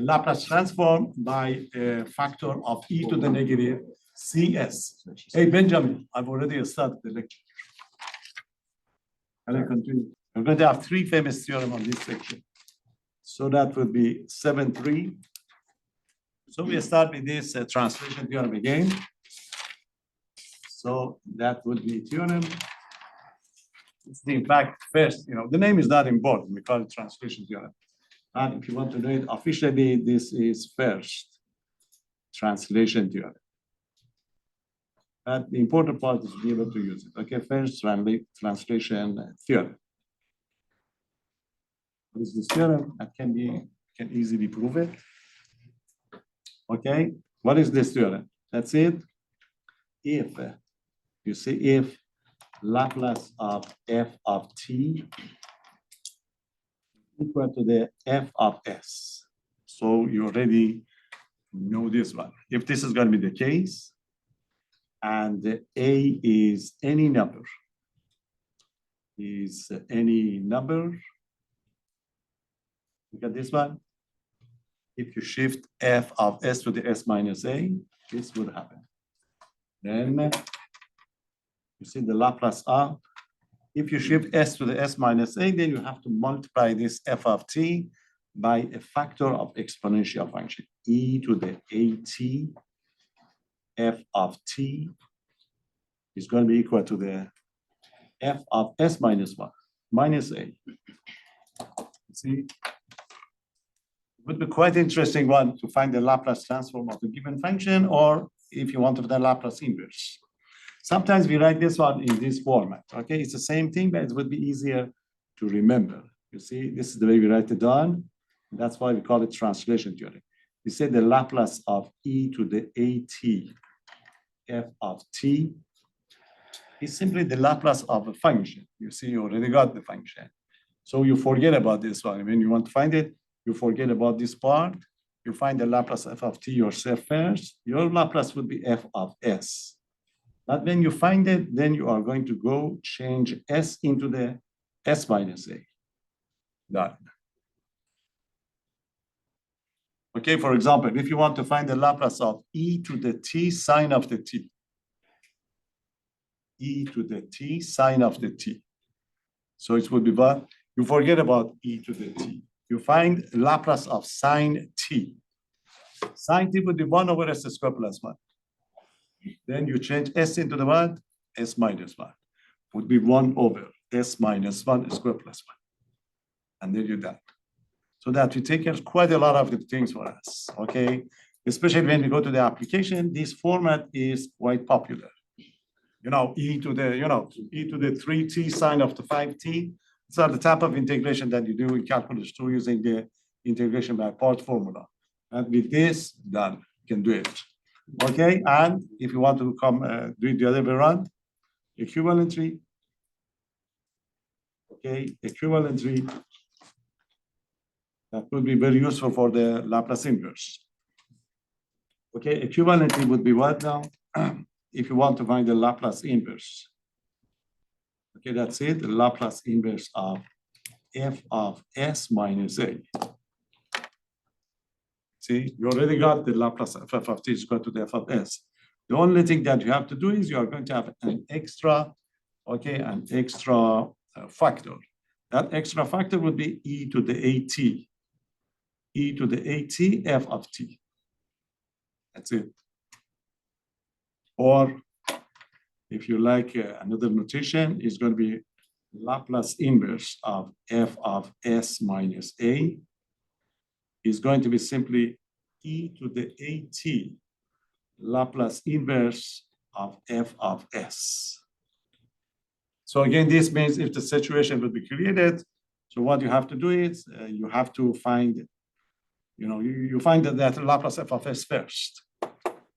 Laplace transform by a factor of e to the negative cs. Hey, Benjamin, I've already started the lecture. Can I continue? We're going to have three famous theorems on this section. So that would be 7.3. So we start with this translation theorem again. So that would be theorem. It's the, in fact, first, the name is not important. We call it translation theorem. And if you want to know it officially, this is first translation theorem. But the important part is to be able to use it. Okay, first translation theorem. What is this theorem? That can easily prove it. Okay, what is this theorem? That's it. If you see if Laplace of f of t equal to the f of s. So you already know this one. If this is going to be the case, and the a is any number, look at this one. If you shift f of s to the s minus a, this would happen. Then you see the Laplace of, if you shift s to the s minus a, then you have to multiply this f of t by a factor of exponential function, e to the at f of t is going to be equal to the f of s minus 1 minus a. See, it would be quite interesting one to find the Laplace transform of the given function, or if you want to find the Laplace inverse. Sometimes we write this one in this format. Okay, it's the same thing, but it would be easier to remember. You see, this is the way we write it down. That's why we call it translation theorem. We say the Laplace of e to the at f of t is simply the Laplace of a function. You see, you already got the function. So you forget about this one. When you want to find it, you forget about this part. You find the Laplace f of t yourself first. Your Laplace would be f of s. But when you find it, then you are going to go change s into the s minus a. Done. Okay, for example, if you want to find the Laplace of e to the t sine of the t, e to the t sine of the t. So it would be what? You forget about e to the t. You find Laplace of sine t. Sine t would be 1 over s squared plus 1. Then you change s into the what? S minus 1. Would be 1 over s minus 1 squared plus 1. And then you're done. So that we take care of quite a lot of the things for us, okay? Especially when we go to the application, this format is quite popular. E to the 3t sine of the 5t. These are the type of integration that you do in calculus 2 using the integration by part formula. And with this, done, you can do it. Okay, and if you want to come do it the other way around, equivalently. Okay, equivalently. That would be very useful for the Laplace inverse. Okay, equivalently would be what now? If you want to find the Laplace inverse. Okay, that's it, the Laplace inverse of f of s minus a. See, you already got the Laplace of f of t is equal to the f of s. The only thing that you have to do is you are going to have an extra, factor. That extra factor would be e to the at. E to the at f of t. That's it. Or if you like another notation, it's going to be Laplace inverse of f of s minus a is going to be simply e to the at Laplace inverse of f of s. So again, this means if the situation will be created, so what you have to do is you have to find, you find that Laplace f of s first.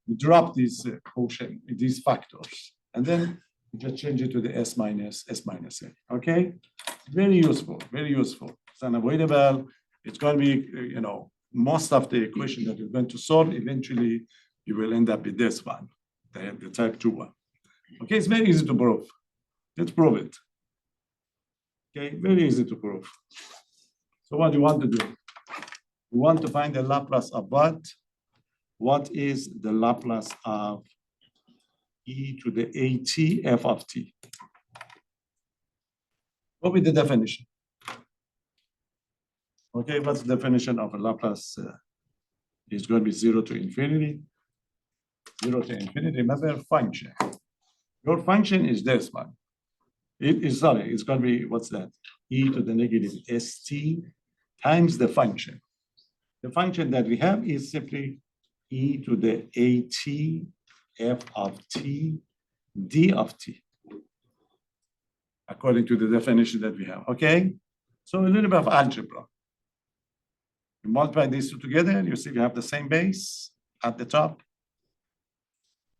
You drop these quotient, these factors, and then you just change it to the s minus a. Okay, very useful, very useful. It's unavoidable. It's going to be, most of the equation that you're going to solve. Eventually, you will end up with this one, the type 2 one. Okay, it's very easy to prove. Let's prove it. Okay, very easy to prove. So what do you want to do? We want to find the Laplace of what? What is the Laplace of e to the at f of t? What will be the definition? Okay, what's the definition of a Laplace? It's going to be 0 to infinity. 0 to infinity, remember, function. Your function is this one. It's going to be, what's that? E to the negative st times the function. The function that we have is simply e to the at f of t d of t, according to the definition that we have, okay? So a little bit of algebra. You multiply these two together, you see we have the same base at the top.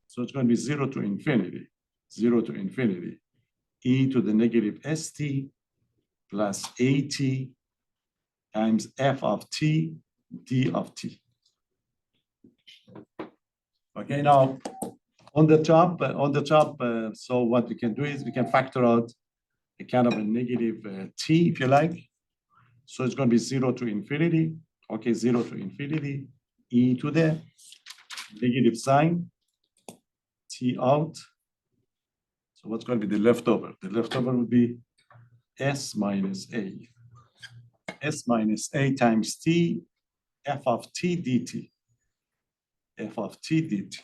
So it's going to be 0 to infinity, 0 to infinity, e to the negative st plus at times f of t d of t. Okay, now on the top, so what we can do is we can factor out a kind of a negative t, if you like. So it's going to be 0 to infinity. Okay, 0 to infinity, e to the negative sign, t out. So what's going to be the leftover? The leftover would be s minus a. S minus a times t, f of t dt. F of t dt.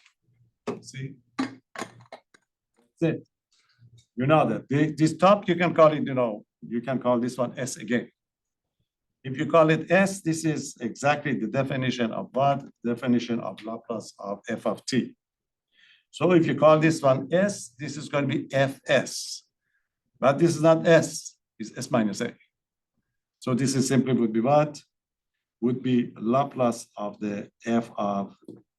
See? That's it. You know that this top, you can call it, you can call this one s again. If you call it s, this is exactly the definition of what? Definition of Laplace of f of t. So if you call this one s, this is going to be fs. But this is not s, it's s minus a. So this is simply would be what? Would be Laplace of the f of,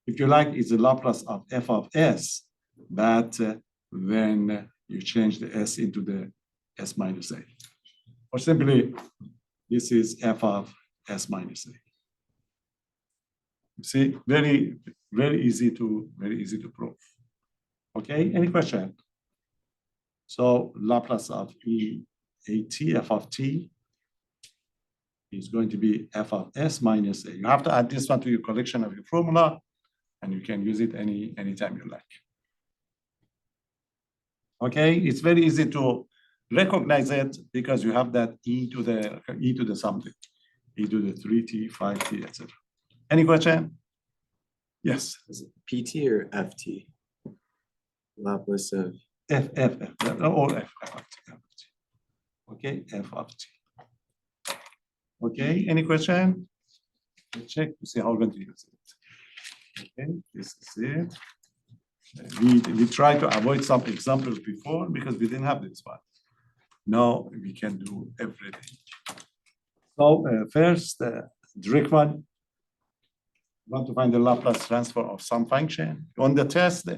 if you like, it's the Laplace of f of s, but when you change the s into the s minus a. Or simply, this is f of s minus a. You see, very, very easy to prove. Okay, any question? So Laplace of at f of t is going to be f of s minus a. You have to add this one to your collection of your formula, and you can use it anytime you like. Okay, it's very easy to recognize it because you have that e to the something, e to the 3t, 5t, etc. Any question? Yes. Is it PT or FT? Laplace of F or f of t. Okay, f of t. Okay, any question? Let's check to see how we're going to use it. Okay, this is it. We tried to avoid some examples before because we didn't have this one. Now we can do everything. So first, direct one. We want to find the Laplace transfer of some function. On the test,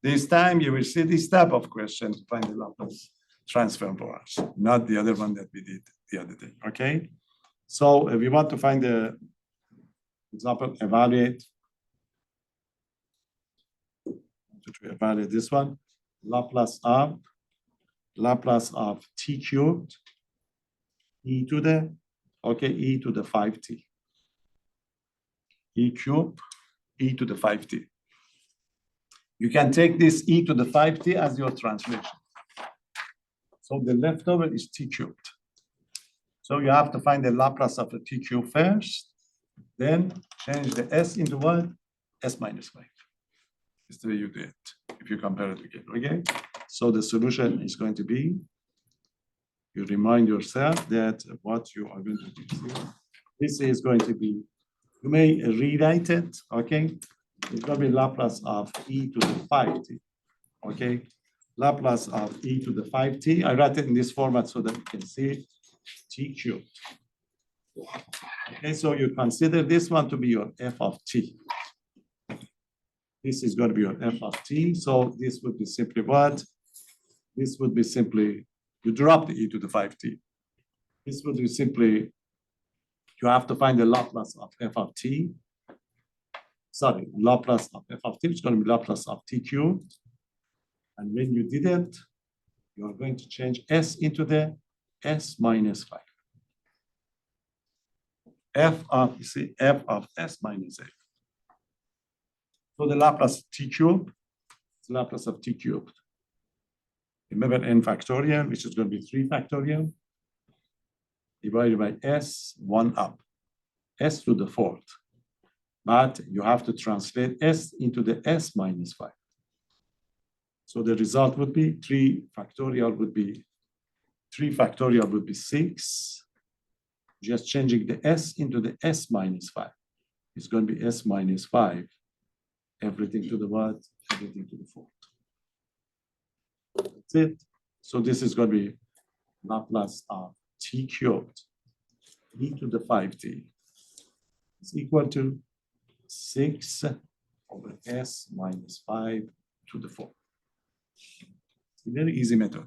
this time you will see this type of question to find the Laplace transfer for us, not the other one that we did the other day, okay? So we want to find the, example, evaluate this one, Laplace of t cubed, e to the, okay, e to the 5t. E cubed, e to the 5t. You can take this e to the 5t as your translation. So the leftover is t cubed. So you have to find the Laplace of the t cubed first, then change the s into what? S minus 5. That's the way you do it, if you compare it again, okay? So the solution is going to be, you remind yourself that what you are going to do here, this is going to be, you may rewrite it, okay? It's going to be Laplace of e to the 5t, okay? Laplace of e to the 5t. I write it in this format so that you can see t cubed. Okay, so you consider this one to be your f of t. This is going to be your f of t. So this would be simply what? This would be simply, you drop the e to the 5t. This would be simply, you have to find the Laplace of f of t. Sorry, Laplace of f of t, it's going to be Laplace of t cubed. And when you did it, you are going to change s into the s minus 5. f of, you see, f of s minus a. So the Laplace of t cubed, it's Laplace of t cubed. Remember n factorial, which is going to be 3 factorial, divided by s, 1 up, s to the 4th. But you have to translate s into the s minus 5. So the result would be 3 factorial would be 6. Just changing the s into the s minus 5. It's going to be s minus 5. Everything to the what? Everything to the 4th. That's it. So this is going to be Laplace of t cubed e to the 5t is equal to 6 over s minus 5 to the 4th. It's a very easy method.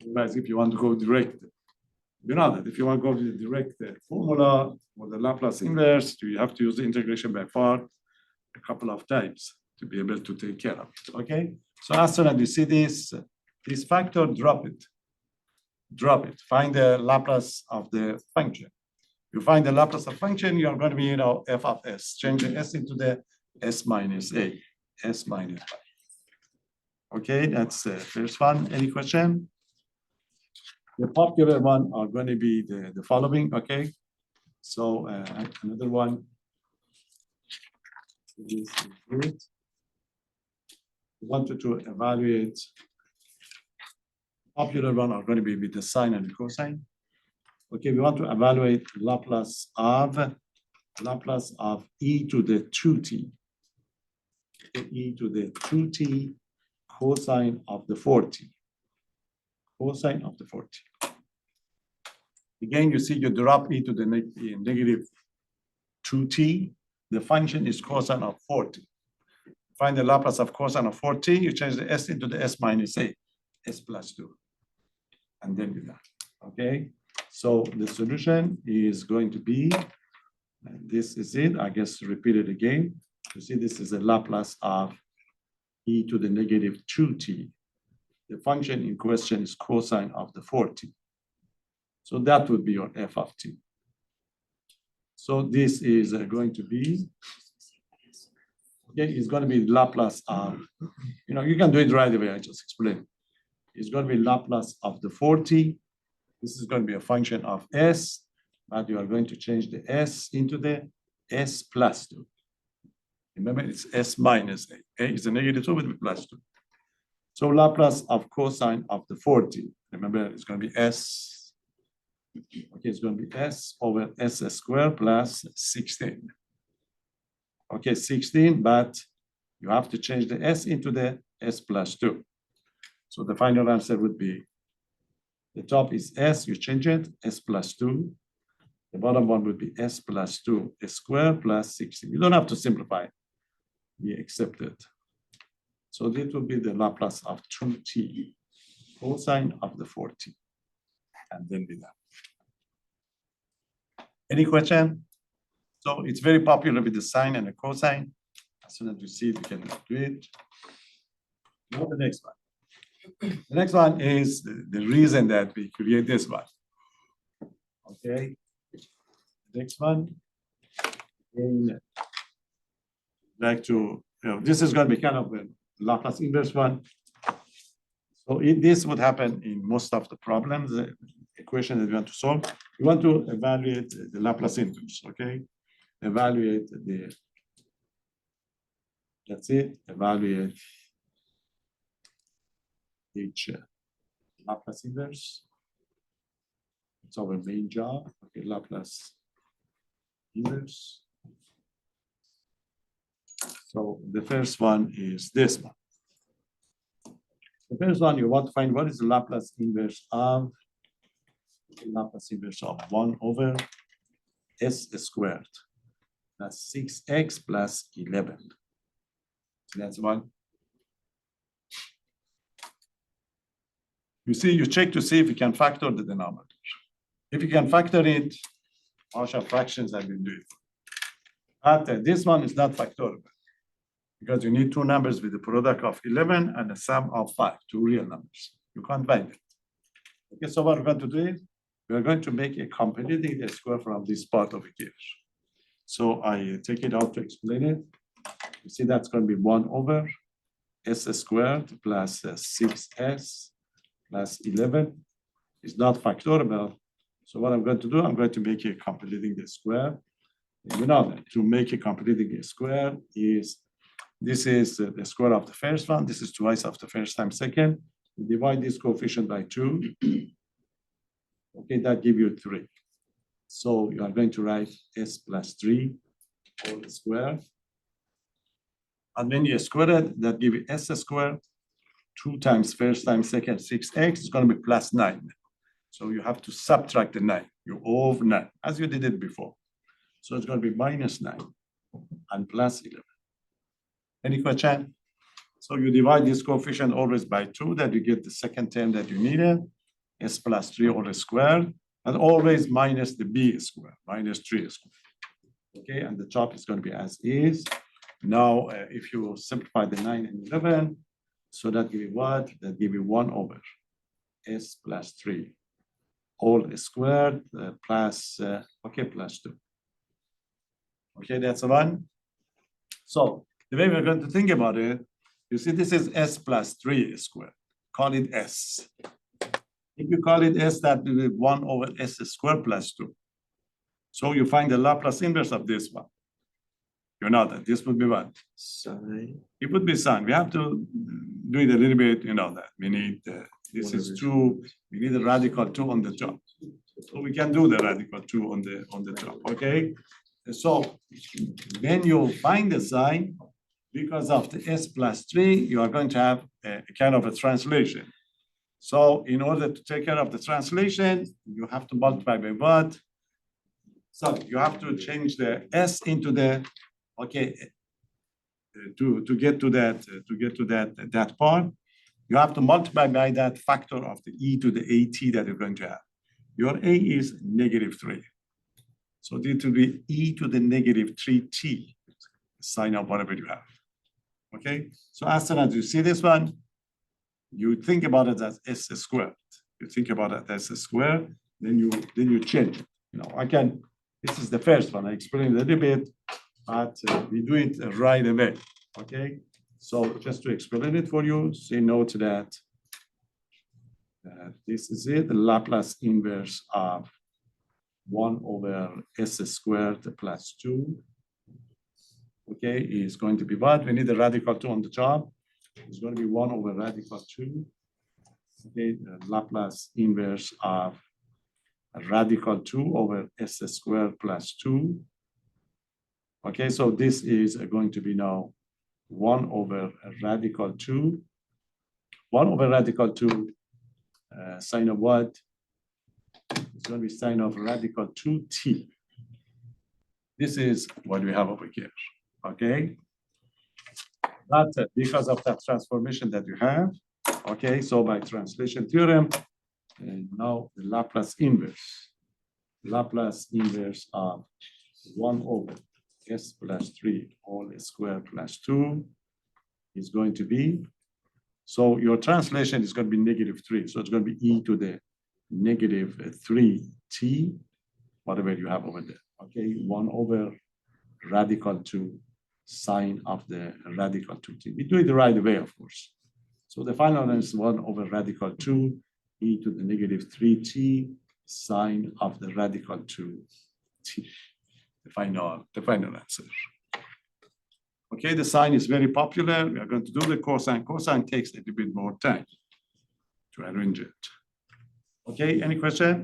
Whereas if you want to go direct, you know that if you want to go to the direct formula or the Laplace inverse, you have to use the integration by part a couple of times to be able to take care of it. Okay? So as soon as you see this factor, drop it. Drop it. Find the Laplace of the function. You find the Laplace of function, you're going to be, f of s. Change the s into the s minus a, s minus 5. Okay, that's the first one. Any question? The popular one are going to be the following, okay? So another one. This is good. We wanted to evaluate. Popular one are going to be with the sine and the cosine. Okay, we want to evaluate Laplace of e to the 2t. E to the 2t cosine of the 4t. Cosine of the 4t. Again, you see you drop e to the negative 2t. The function is cosine of 4t. Find the Laplace of cosine of 4t. You change the s into the s minus a, s plus 2. And then you that. Okay? So the solution is going to be, and this is it. I guess repeat it again. You see, this is a Laplace of e to the negative 2t. The function in question is cosine of the 4t. So that would be your f of t. So this is going to be, okay, it's going to be Laplace of, you can do it right away. I just explained. It's going to be Laplace of the 4t. This is going to be a function of s, but you are going to change the s into the s plus 2. Remember, it's s minus a. A is a negative 2 with plus 2. So Laplace of cosine of the 4t. Remember, it's going to be s. Okay, it's going to be s over s squared plus 16. Okay, 16, but you have to change the s into the s plus 2. So the final answer would be, the top is s, you change it, s plus 2. The bottom one would be s plus 2 squared plus 16. You don't have to simplify. We accept it. So this will be the Laplace of 2t, cosine of the 4t. And then be done. Any question? So it's very popular with the sine and the cosine. As soon as you see it, you can do it. Now the next one. The next one is the reason that we create this one. Okay. Next one. Again, like to, this is going to be kind of a Laplace inverse one. So this would happen in most of the problems, the equation that we want to solve. We want to evaluate the Laplace inverse, okay? Evaluate the, that's it, evaluate each Laplace inverse. It's our main job, okay, Laplace inverse. So the first one is this one. The first one, you want to find what is the Laplace inverse of 1 over s squared. That's 6x plus 11. So that's one. You see, you check to see if you can factor the denominator. If you can factor it, partial fractions, I will do it. But this one is not factorable because you need 2 numbers with the product of 11 and the sum of 5, 2 real numbers. You can't find it. Okay, so what we're going to do is we are going to make a completing square from this part of here. So I take it out to explain it. You see that's going to be 1 over s squared plus 6s plus 11. It's not factorable. So what I'm going to do, I'm going to make a completing the square. You know that to make a completing a square is, this is the square of the first one. This is twice of the first times second. You divide this coefficient by 2. Okay, that gives you 3. So you are going to write s plus 3 whole square. And when you square it, that gives you s squared. 2 times first times second, 6x is going to be plus 9. So you have to subtract the 9. You over 9, as you did it before. So it's going to be minus 9 and plus 11. Any question? So you divide this coefficient always by 2, that you get the second term that you needed, s plus 3 all squared, and always minus the b squared, minus 3 squared. Okay, and the top is going to be as is. Now, if you simplify the 9 and 11, so that give you what? That give you 1 over s plus 3 all squared plus, plus 2. Okay, that's the one. So the way we're going to think about it, you see this is s plus 3 squared. Call it s. If you call it s, that will be 1 over s squared plus 2. So you find the Laplace inverse of this one. You know that this would be what? Sine. It would be sine. We have to do it a little bit, you know that. We need, this is 2, we need a radical 2 on the top. So we can do the radical 2 on the top, okay? So when you find the sine, because of the s plus 3, you are going to have a kind of a translation. So in order to take care of the translation, you have to multiply by what? So you have to change the s into the, okay, to get to that part, you have to multiply by that factor of the e to the at that you're going to have. Your a is -3. So it will be e to the -3t, sine of whatever you have. Okay, so as soon as you see this one, you think about it as s squared. You think about it as a square, then you change it. You know, this is the first one. I explained a little bit, but we do it right away. Okay, so just to explain it for you, say note that this is it, the Laplace inverse of 1 over s squared plus 2. Okay, is going to be what? We need the radical 2 on the top. It's going to be 1 over radical 2. Okay, the Laplace inverse of radical 2 over s squared plus 2. Okay, so this is going to be now 1 over radical 2. 1 over radical 2, sine of what? It's going to be sine of radical 2t. This is what we have over here. Okay, but because of that transformation that you have, okay, so by translation theorem, and now the Laplace inverse of 1 over s plus 3 all squared plus 2 is going to be, so your translation is going to be -3, so it's going to be e to the -3t, whatever you have over there. Okay, 1 over radical 2 sine of the radical 2t. We do it the right way, of course. So the final one is 1 over radical 2 e to the -3t sine of the radical 2t. The final answer. Okay, the sine is very popular. We are going to do the cosine. Cosine takes a little bit more time to arrange it. Okay, any question?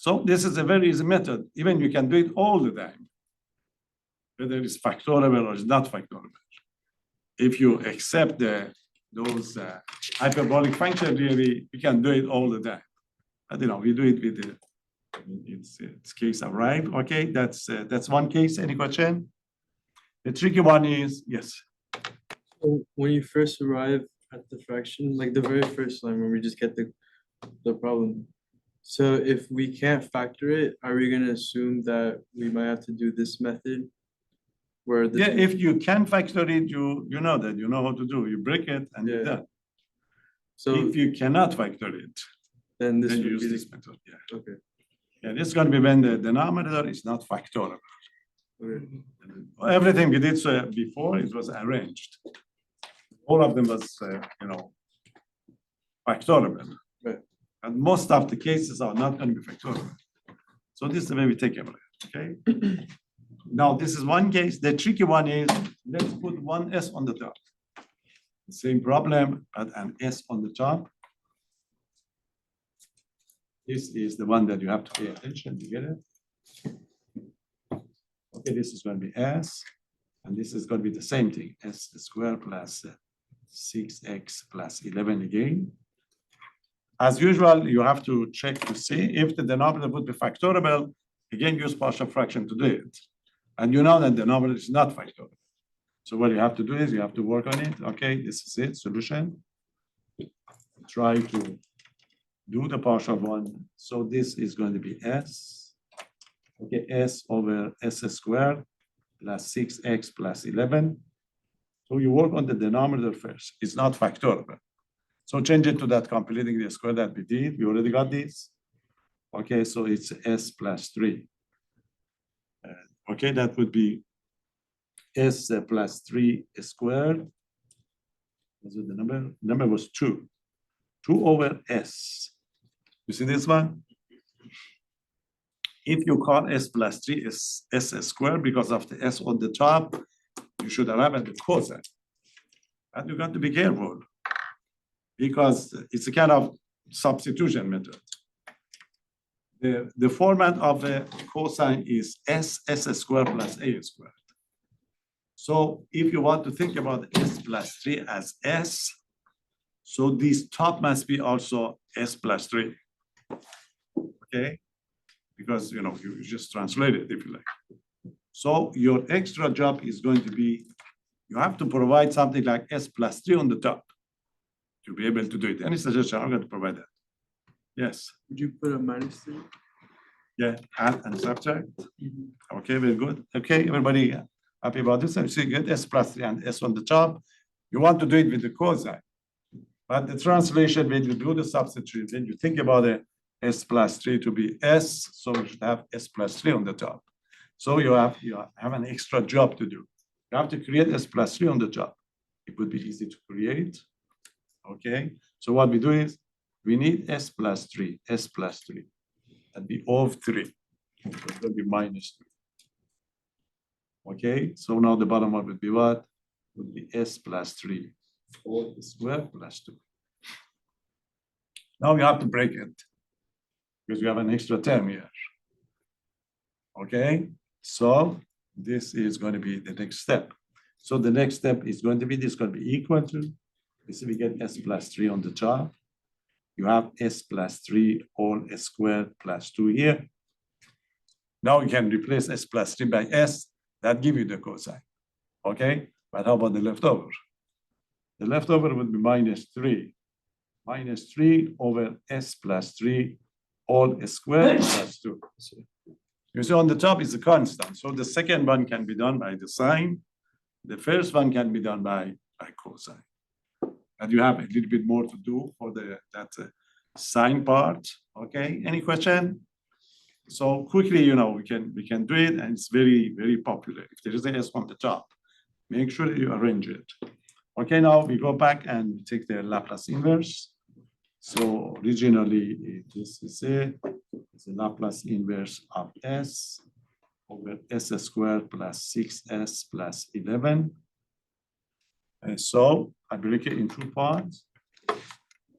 So this is a very easy method. Even you can do it all the time, whether it's factorable or it's not factorable. If you accept those hyperbolic functions, really, we can do it all the time. But you know, we do it with it's case arrive. Okay, that's one case. Any question? The tricky one is yes. So when you first arrive at the fraction, like the very first line when we just get the problem. So if we can't factor it, are we going to assume that we might have to do this method? Where If you can factor it, you know that, you know how to do. You break it and you're done. So if you cannot factor it, then this Then you would use be this method, yeah. okay. Yeah, this is going to be when the denominator is not factorable. Okay. Everything we did before, it was arranged. All of them was, factorable. Right. And most of the cases are not going to be factorable. So this is the way we take care of it, okay? Now, this is one case. The tricky one is, let's put one S on the top. The same problem, but an S on the top. This is the one that you have to pay attention to get it. Okay, this is going to be S, and this is going to be the same thing, S squared plus 6x plus 11 again. As usual, you have to check to see if the denominator would be factorable. Again, use partial fraction to do it. And you know that the denominator is not factorable. So what you have to do is you have to work on it. Okay, this is it, solution. Try to do the partial one. So this is going to be S. Okay, S over S squared plus 6x plus 11. So you work on the denominator first. It's not factorable. So change it to that completing the square that we did. We already got this. Okay, so it's S plus 3. Okay, that would be S plus 3 squared. Was it the number? Number was 2. 2 over S. You see this one? If you call S plus 3 is S squared because of the S on the top, you should arrive at the cosine. And you got to be careful because it's a kind of substitution method. The format of a cosine is S squared plus A squared. So if you want to think about S plus 3 as S, so this top must be also S plus 3. Okay? Because you just translate it if you like. So your extra job is going to be, you have to provide something like S plus 3 on the top to be able to do it. Any suggestion? I'm going to provide that. Yes. Would you put a minus 3? Yeah, add and subtract. Okay, very good. Okay, everybody happy about this? So you get S plus 3 and S on the top. You want to do it with the cosine. But the translation, when you do the substitution, when you think about it, S plus 3 to be S, so you should have S plus 3 on the top. So you have an extra job to do. You have to create S plus 3 on the top. It would be easy to create. Okay, so what we do is we need S plus 3, S plus 3. And be of 3. So it's going to be minus 3. Okay, so now the bottom one would be what? Would be S plus 3, 4 squared plus 2. Now you have to break it because you have an extra term here. Okay, so this is going to be the next step. So the next step is going to be, this is going to be equal to, so we get S plus 3 on the top. You have S plus 3 all squared plus 2 here. Now you can replace S plus 3 by S. That gives you the cosine. Okay, but how about the leftover? The leftover would be minus 3. Minus 3 over S plus 3 all squared plus 2. You see on the top is a constant. So the second one can be done by the sine. The first one can be done by cosine. And you have a little bit more to do for that sine part. Okay, any question? So quickly, we can do it, and it's very, very popular. If there is a S on the top, make sure you arrange it. Okay, now we go back and take the Laplace inverse. So originally, this is it's a Laplace inverse of S over S squared plus 6S plus 11. And so I break it in 2 parts.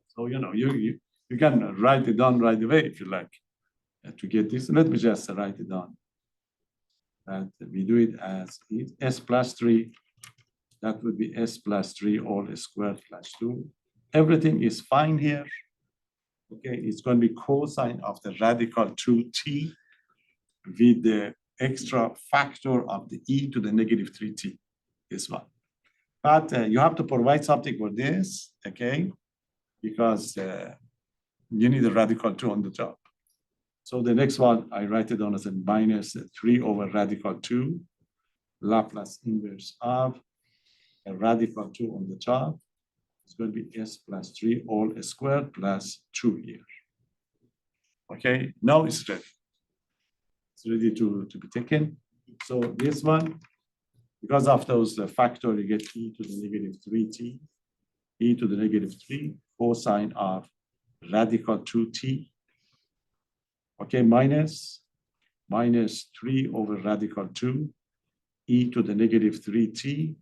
So, you can write it down right away if you like to get this. Let me just write it down. And we do it as S plus 3. That would be S plus 3 all squared plus 2. Everything is fine here. Okay, it's going to be cosine of the radical 2t with the extra factor of the e to the negative 3t, this one. But you have to provide something for this, okay? Because you need a radical 2 on the top. So the next one, I write it down as a minus 3 over radical 2, Laplace inverse of a radical 2 on the top. It's going to be S plus 3 all squared plus 2 here. Okay, now it's ready. It's ready to be taken. So this one, because of those factor, you get e to the negative 3t, e to the negative 3, cosine of radical 2t, okay, minus 3 over radical 2, e to the negative 3t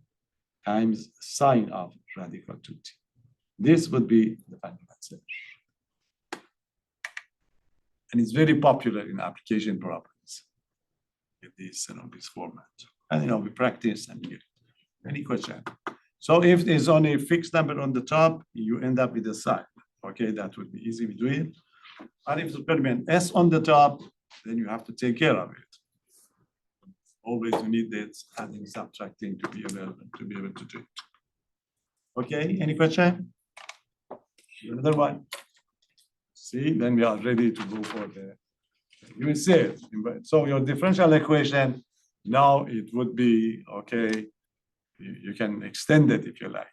times sine of radical 2t. This would be the final answer. And it's very popular in application problems. Get this, this format. And we practice and get it. Any question? So if there's only a fixed number on the top, you end up with a sign. Okay, that would be easy to do it. And if there's going to be an S on the top, then you have to take care of it. Always you need that adding, subtracting to be able to do it. Okay, any question? Another one. See, then we are ready to go for the, you will see it. So your differential equation, now it would be, okay, you can extend it if you like.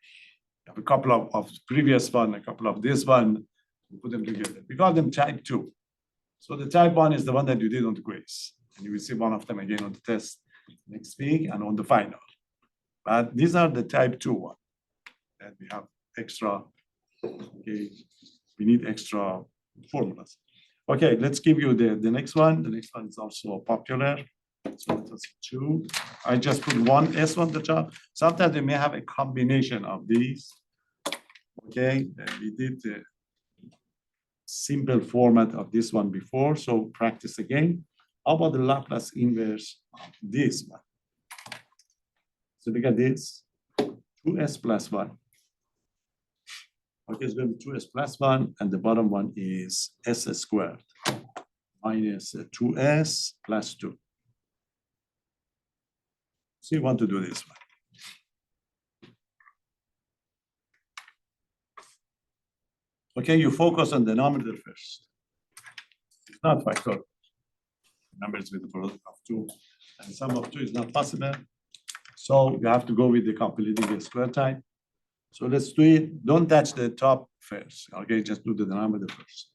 You have a couple of previous one, a couple of this one, you put them together. We call them type 2. So the type 1 is the one that you did on the quiz. And you will see one of them again on the test next week and on the final. But these are the type 2 one that we have extra, okay, we need extra formulas. Okay, let's give you the next one. The next one is also popular. So that was 2. I just put one S on the top. Sometimes they may have a combination of these. Okay, we did the simple format of this one before, so practice again. How about the Laplace inverse of this one? So look at this, 2s plus 1. Okay, it's going to be 2s plus 1, and the bottom one is s squared minus 2s plus 2. So you want to do this one. Okay, you focus on the denominator first. It's not factorial. Numbers with the product of 2, and sum of 2 is not possible. So you have to go with the completing square type. So let's do it. Don't touch the top first. Okay, just do the denominator first.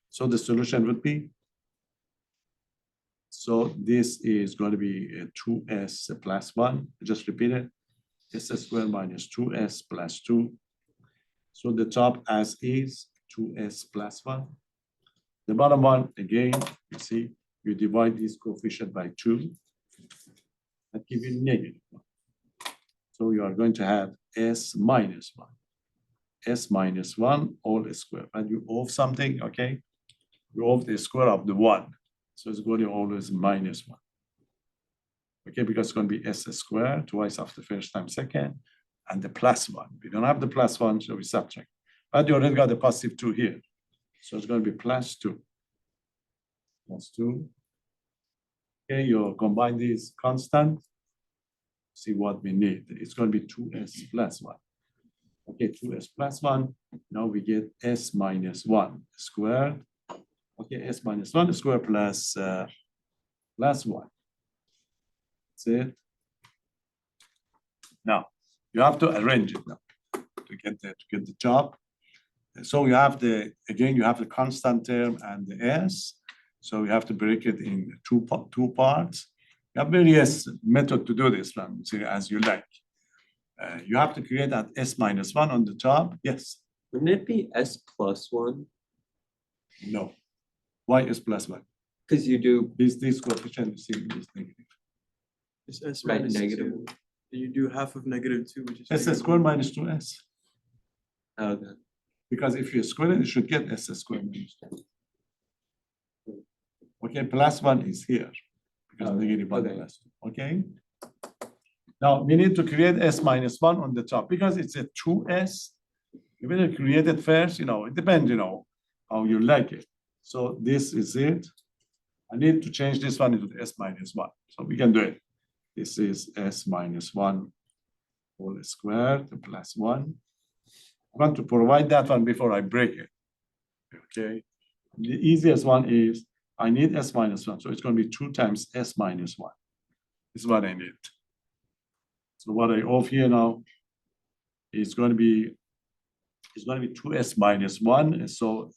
So the solution would be, so this is going to be 2s plus 1. Just repeat it. S squared minus 2s plus 2. So the top as is 2s plus 1. The bottom one, again, you see, you divide this coefficient by 2. That gives you negative 1. So you are going to have s minus 1. S minus 1 all square. And you off something, okay? You off the square of the 1. So it's going to be always minus 1. Okay, because it's going to be s squared twice after first time second, and the plus 1. We don't have the plus 1, so we subtract. But you already got the positive 2 here. So it's going to be plus 2. Plus 2. Okay, you combine these constant. See what we need. It's going to be 2s plus 1. Okay, 2s plus 1. Now we get s minus 1 squared. Okay, s minus 1 squared plus 1. That's it. Now, you have to arrange it now to get the job. So you have again, you have the constant term and the s. So you have to break it in two parts. You have various methods to do this one, as you like. You have to create that s minus 1 on the top. Yes. Wouldn't it be s plus 1? No. Why s plus 1? Because you do This coefficient is negative. It's s right minus negative. 2. You do half of -2, which is S squared minus 2s. Okay. Because if you square it, you should get s squared minus 2. Okay, plus 1 is here. Because negative 1 plus 2. Okay. Now we need to create s minus 1 on the top because it's a 2s. You better create it first, it depends, how you like it. So this is it. I need to change this one into s minus 1. So we can do it. This is s minus 1 whole squared plus 1. I want to provide that one before I break it. Okay. The easiest one is I need s minus 1. So it's going to be 2 times s minus 1. This is what I need. So what I off here now is going to be 2s minus 1. And so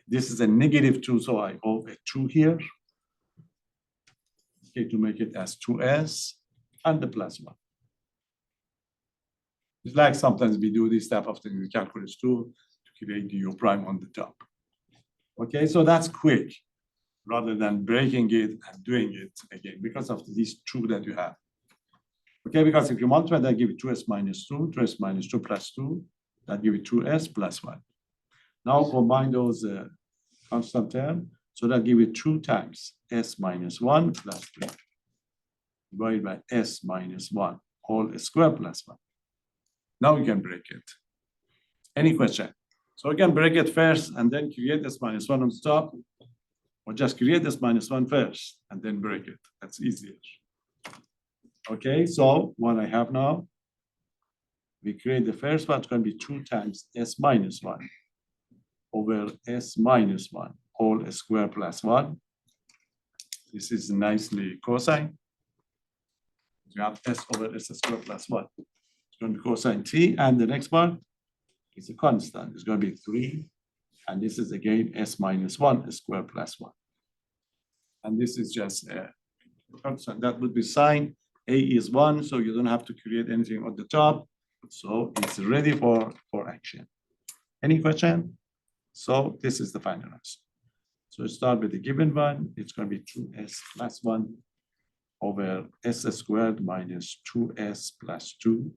this is a -2, so I hold a 2 here. Okay, to make it as 2s and the +1. It's like sometimes we do this type of thing with calculus too, to create the u prime on the top. Okay, so that's quick, rather than breaking it and doing it again, because of these 2 that you have. Okay, because if you multiply that, give you 2s minus 2, 2s minus 2 plus 2, that give you 2s plus 1. Now combine those constant term, so that give you 2 times s minus 1 plus 3, divided by s minus 1 whole square plus 1. Now we can break it. Any question? So we can break it first and then create s minus 1 on the top, or just create s minus 1 first and then break it. That's easier. Okay, so what I have now, we create the first one, it's going to be 2 times s minus 1 over s minus 1 whole square plus 1. This is nicely cosine. You have s over s square plus 1. It's going to be cosine t, and the next one is a constant. It's going to be 3, and this is again s minus 1 square plus 1. And this is just a constant. That would be sine. A is 1, so you don't have to create anything on the top. So it's ready for action. Any question? So this is the final answer. So start with the given one. It's going to be 2s plus 1 over s squared minus 2s plus 2.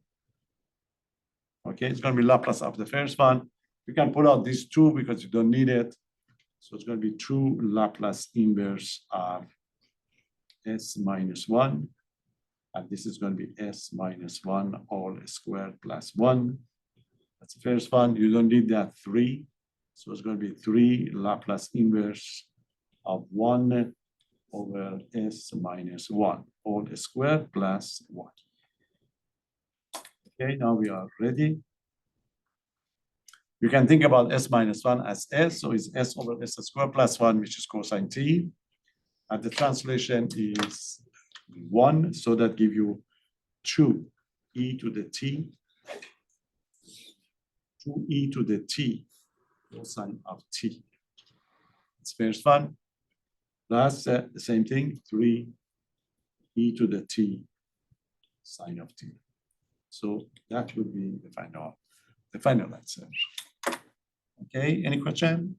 Okay, it's going to be Laplace of the first one. You can pull out these 2 because you don't need it. So it's going to be 2 Laplace inverse of s minus 1. And this is going to be s minus 1 all squared plus 1. That's the first one. You don't need that 3. So it's going to be 3 Laplace inverse of 1 over s minus 1 all squared plus 1. Okay, now we are ready. You can think about s minus 1 as s, so it's s over s squared plus 1, which is cosine t. And the translation is 1, so that give you 2e to the t, 2e to the t cosine of t. It's first one. That's the same thing, 3e to the t sine of t. So that would be the final answer. Okay, any question?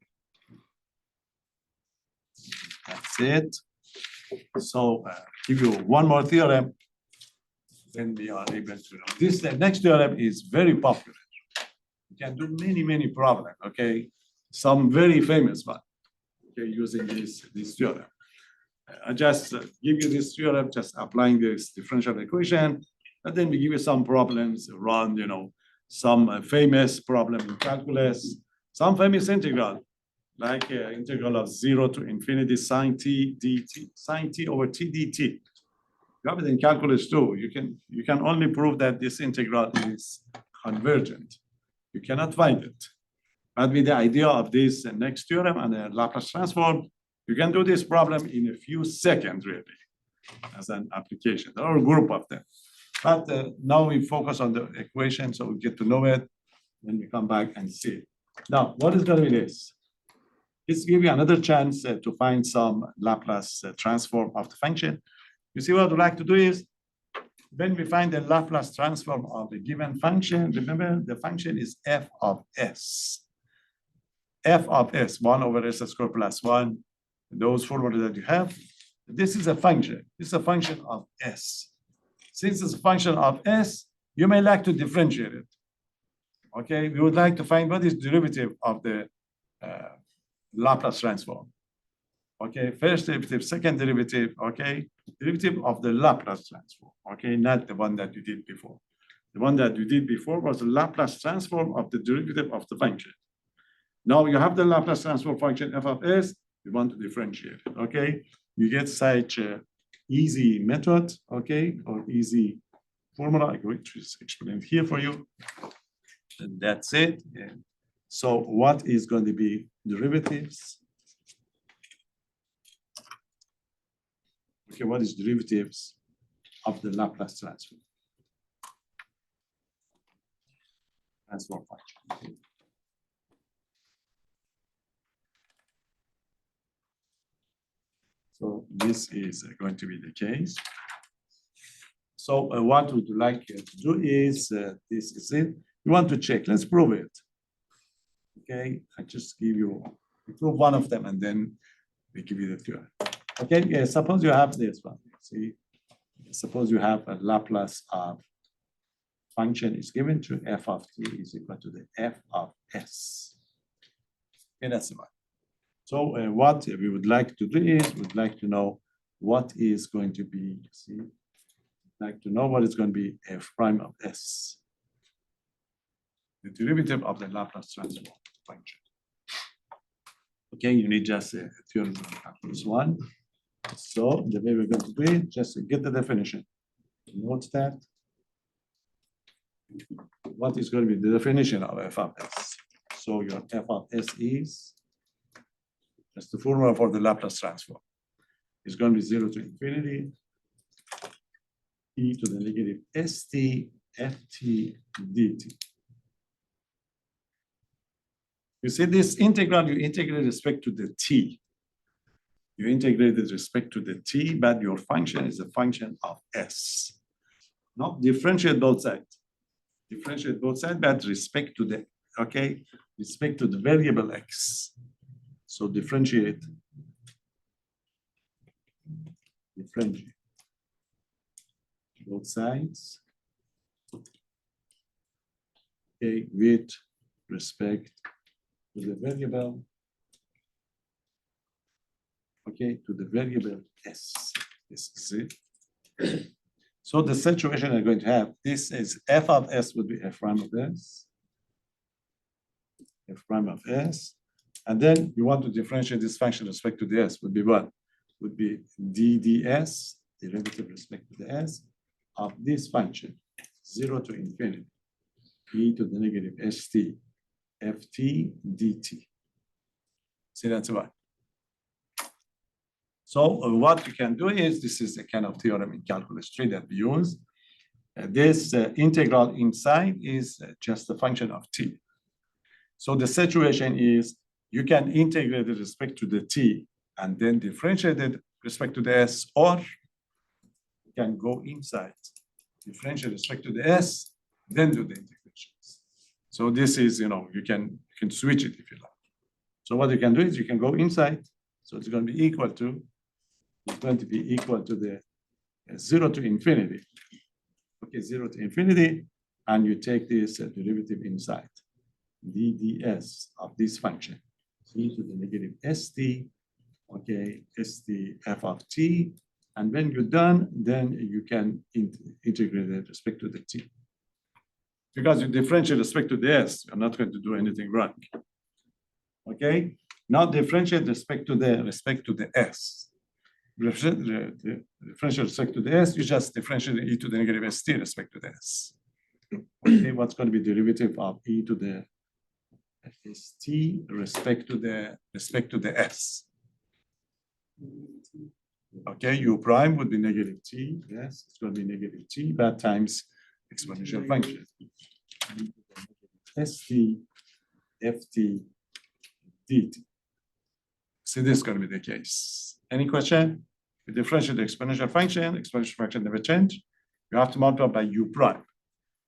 That's it. So give you one more theorem, then we are able to know. This the next theorem is very popular. You can do many problems. Okay, some very famous one. Okay, using this theorem. I just give you this theorem, just applying this differential equation, and then we give you some problems around, some famous problem in calculus, some famous integral, like integral of 0 to infinity sine t dt, sine t over t dt. You have it in calculus too. You can only prove that this integral is convergent. You cannot find it. But with the idea of this next theorem and the Laplace transform, you can do this problem in a few seconds, really, as an application. There are a group of them. But now we focus on the equation, so we get to know it. Then we come back and see it. Now, what is going to be this? This gives you another chance to find some Laplace transform of the function. You see what I'd like to do is, when we find the Laplace transform of the given function, remember the function is f of s. F of s, 1 over s squared plus 1, those formulas that you have. This is a function. This is a function of s. Since it's a function of s, you may like to differentiate it. Okay, we would like to find what is derivative of the Laplace transform. Okay, first derivative, second derivative, okay, derivative of the Laplace transform, okay, not the one that you did before. The one that you did before was the Laplace transform of the derivative of the function. Now you have the Laplace transform function f of s, you want to differentiate it, okay? You get such a easy method, okay, or easy formula. I'm going to explain it here for you. And that's it. And so what is going to be derivatives? Okay, what is derivatives of the Laplace transform? Transform function. So this is going to be the case. So what we'd like to do is, this is it. You want to check, let's prove it. Okay, I just give you, we prove one of them and then we give you the theorem. Okay, yeah, suppose you have this one, see? Suppose you have a Laplace of function is given to f of t is equal to the f of s. Okay, that's the one. So what we would like to do is, we'd like to know what is going to be, see, like to know what is going to be f prime of s, the derivative of the Laplace transform function. Okay, you need just a theorem of calculus 1. So the way we're going to do it, just get the definition. Note that. What is going to be the definition of f of s? So your f of s is, that's the formula for the Laplace transform. It's going to be 0 to infinity, e to the negative st ft dt. You see this integral, you integrate respect to the t. You integrate with respect to the t, but your function is a function of s. Not differentiate both sides. Differentiate both sides, but respect to the, okay, respect to the variable x. So differentiate both sides, okay, with respect to the variable, okay, to the variable s. This is it. So the situation I'm going to have, this is f of s would be f prime of s, f prime of s, and then you want to differentiate this function with respect to the s would be what? Would be d ds, derivative with respect to the s, of this function, 0 to infinity, e to the negative st, ft dt. See, that's what. So what you can do is, this is a kind of theorem in calculus 3 that we use. This integral inside is just a function of t. So the situation is, you can integrate with respect to the t and then differentiate it with respect to the s, or you can go inside, differentiate with respect to the s, then do the integrations. So this is, you can switch it if you like. So what you can do is you can go inside. So it's going to be equal to, the 0 to infinity. Okay, 0 to infinity, and you take this derivative inside, dds of this function, e to the negative st, okay, st f of t, and when you're done, then you can integrate it with respect to the t. Because you differentiate respect to the s, you're not going to do anything wrong. Okay, now differentiate respect to the s. Differential respect to the s, you just differentiate e to the negative st respect to the s. Okay, what's going to be derivative of e to the st respect to the s? Okay, u prime would be negative t. Yes, it's going to be negative t, but times exponential function. St ft dt. See, this is going to be the case. Any question? You differentiate the exponential function never change. You have to multiply by u prime.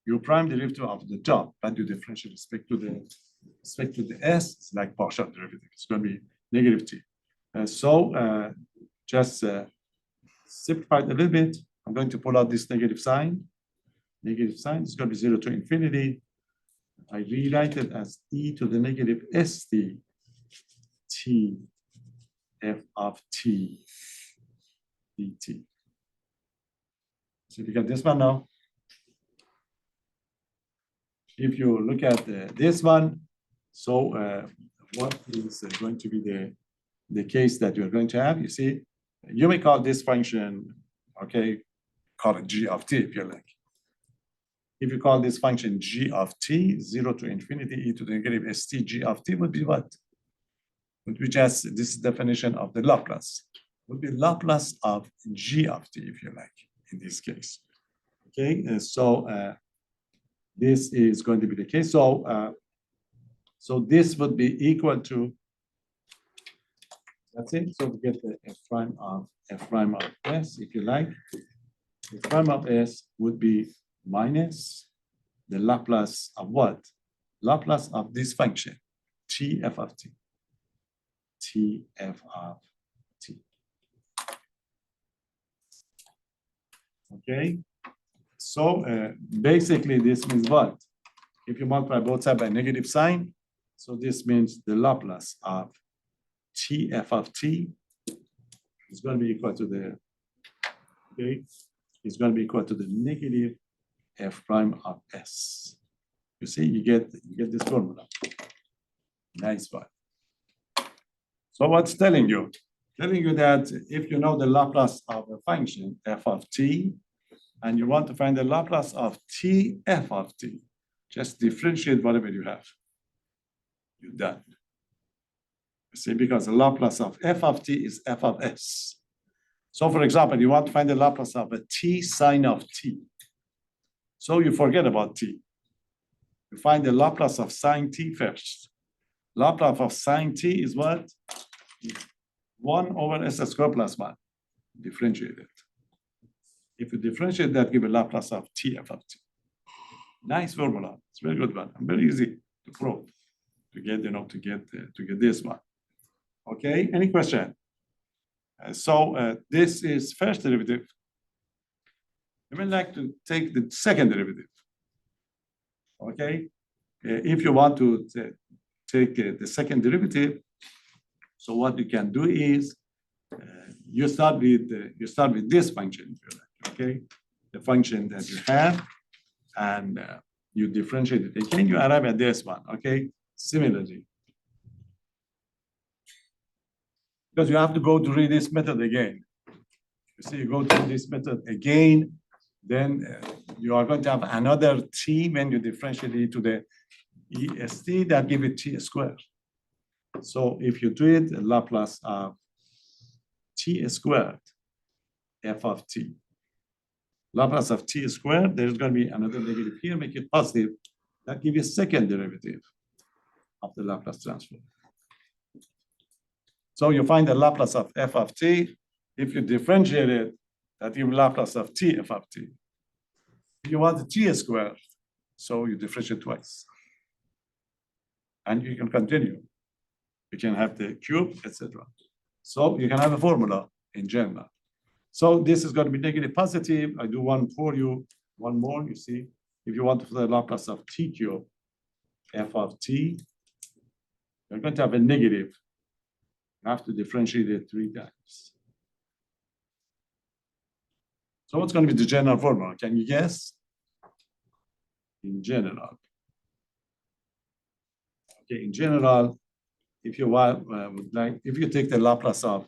U prime derivative of the top, but you differentiate respect to the s, it's like partial derivative. It's going to be negative t. Just simplify it a little bit. I'm going to pull out this negative sign. Negative sign is going to be 0 to infinity. I rewrite it as e to the negative st t f of t dt. So you got this one now. If you look at this one, so what is going to be the case that you're going to have? You see, you may call this function, okay, call it g of t if you like. If you call this function g of t, 0 to infinity e to the negative st g of t would be what? Would be just this definition of the Laplace. Would be Laplace of g of t if you like, in this case. Okay, this is going to be the case. So this would be equal to That's it. So we get the f prime of s, if you like. F prime of s would be minus the Laplace of what? Laplace of this function, t f of t. T f of t. Okay. So basically, this means what? If you multiply both sides by negative sign, so this means the Laplace of t f of t is going to be equal to the, okay, is going to be equal to the negative f prime of s. You see, you get this formula. Nice one. So what's telling you? Telling you that if you know the Laplace of a function f of t, and you want to find the Laplace of t f of t, just differentiate whatever you have. You're done. You see, because the Laplace of f of t is f of s. So for example, you want to find the Laplace of a t sine of t. So you forget about t. You find the Laplace of sine t first. Laplace of sine t is what? 1 over s squared plus 1. Differentiate it. If you differentiate that, give a Laplace of t f of t. Nice formula. It's a very good one. And very easy to prove. To get, to get this one. Okay, any question? So this is first derivative. I would like to take the second derivative. Okay, if you want to take the second derivative, so what you can do is you start with this function, okay, the function that you have, and you differentiate it again. You arrive at this one, okay. Similarly, because you have to go to read this method again. You see, you go to this method again, then you are going to have another t when you differentiate it to the est that give it t squared. So if you do it, the Laplace of t squared f of t. Laplace of t squared, there's going to be another negative here, make it positive. That gives you a second derivative of the Laplace transform. So you find the Laplace of f of t. If you differentiate it, that gives Laplace of t f of t. If you want the t squared, so you differentiate twice. And you can continue. You can have the cube, etc. So you can have a formula in general. So this is going to be negative positive. I do one for you, one more, you see. If you want the Laplace of t cube, f of t, you're going to have a negative. You have to differentiate it 3 times. So what's going to be the general formula? Can you guess? In general. Okay, in general, if you would like, if you take the Laplace of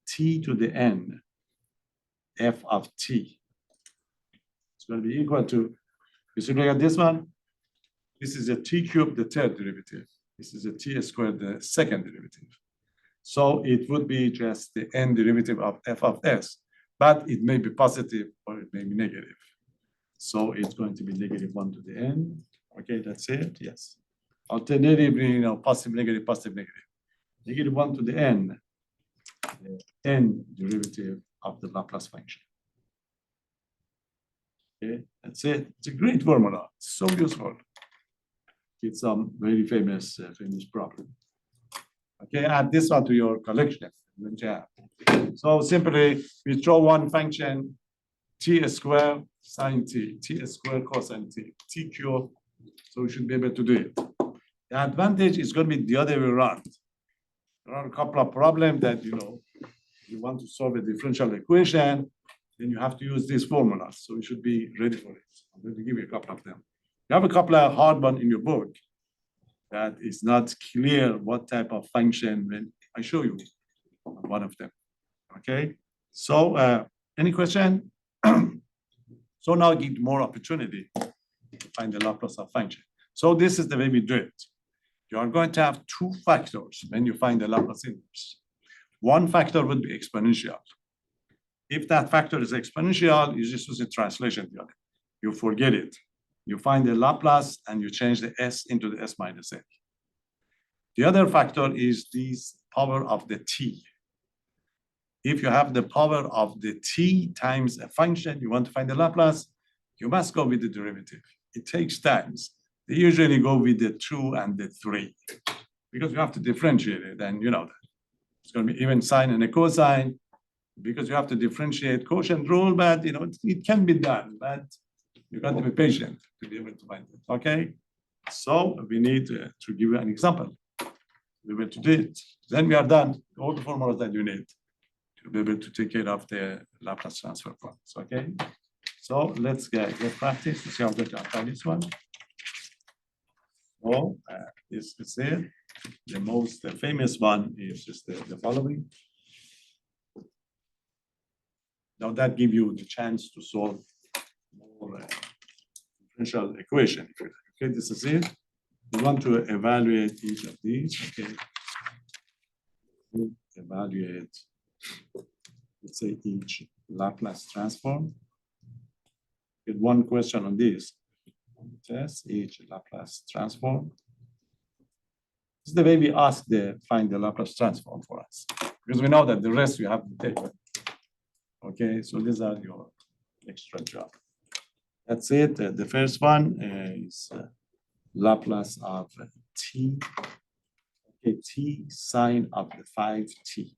t to the n, f of t, it's going to be equal to, you see, look at this one. This is a t cubed, the third derivative. This is a t squared, the second derivative. So it would be just the n derivative of f of s, but it may be positive or it may be negative. So it's going to be negative 1 to the n. Okay, that's it. Yes. Alternatively, positive, negative, positive, negative. Negative 1 to the n derivative of the Laplace function. Okay, that's it. It's a great formula. It's so useful. It's some very famous problem. Okay, add this one to your collection. So simply we throw one function, t squared sine t, t squared cosine t, t cubed. So we should be able to do it. The advantage is going to be the other way around. There are a couple of problems that you want to solve a differential equation, then you have to use this formula. So you should be ready for it. I'm going to give you a couple of them. You have a couple of hard ones in your book that is not clear what type of function. When I show you one of them. Okay. So any question? So now give more opportunity to find the Laplace of function. So this is the way we do it. You are going to have 2 factors when you find the Laplace inverse. One factor would be exponential. If that factor is exponential, you just use a translation theorem. You forget it. You find the Laplace and you change the s into the s minus a. The other factor is this power of the t. if you have the power of the t times a function, you want to find the Laplace, you must go with the derivative. It takes times. They usually go with the 2 and the 3 because you have to differentiate it, and you know that. It's going to be even sine and a cosine because you have to differentiate quotient rule, but you know it can be done, but you got to be patient to be able to find it. Okay, so we need to give you an example. We will to do it. Then we are done. All the formulas that you need to be able to take care of the Laplace transfer problems. Okay, so let's get practice to see how to apply this one. So this is it. The most famous one is just the following. Now that gives you the chance to solve more differential equation. Okay, this is it. We want to evaluate each of these. Okay, evaluate, let's say, each Laplace transform. Get one question on this. Test each Laplace transform. This is the way we ask find the Laplace transform for us, because we know that the rest you have to take. Okay, so these are your extra job. That's it. The first one is Laplace of t. Okay, t sine of the 5t.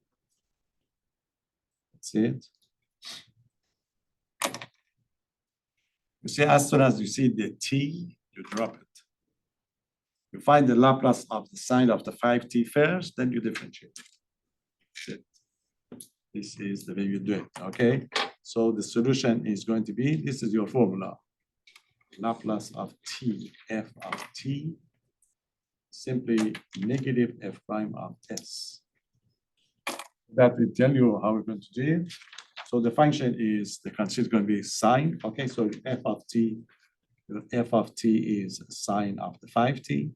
That's it. You see, as soon as you see the t, you drop it. You find the Laplace of the sine of the 5t first, then you differentiate it. This is the way you do it, okay? So the solution is going to be, this is your formula. Laplace of t, f of t, simply negative f prime of s. That will tell you how we're going to do it. So the function is, the constant is going to be sine, okay? So f of t is sine of the 5t.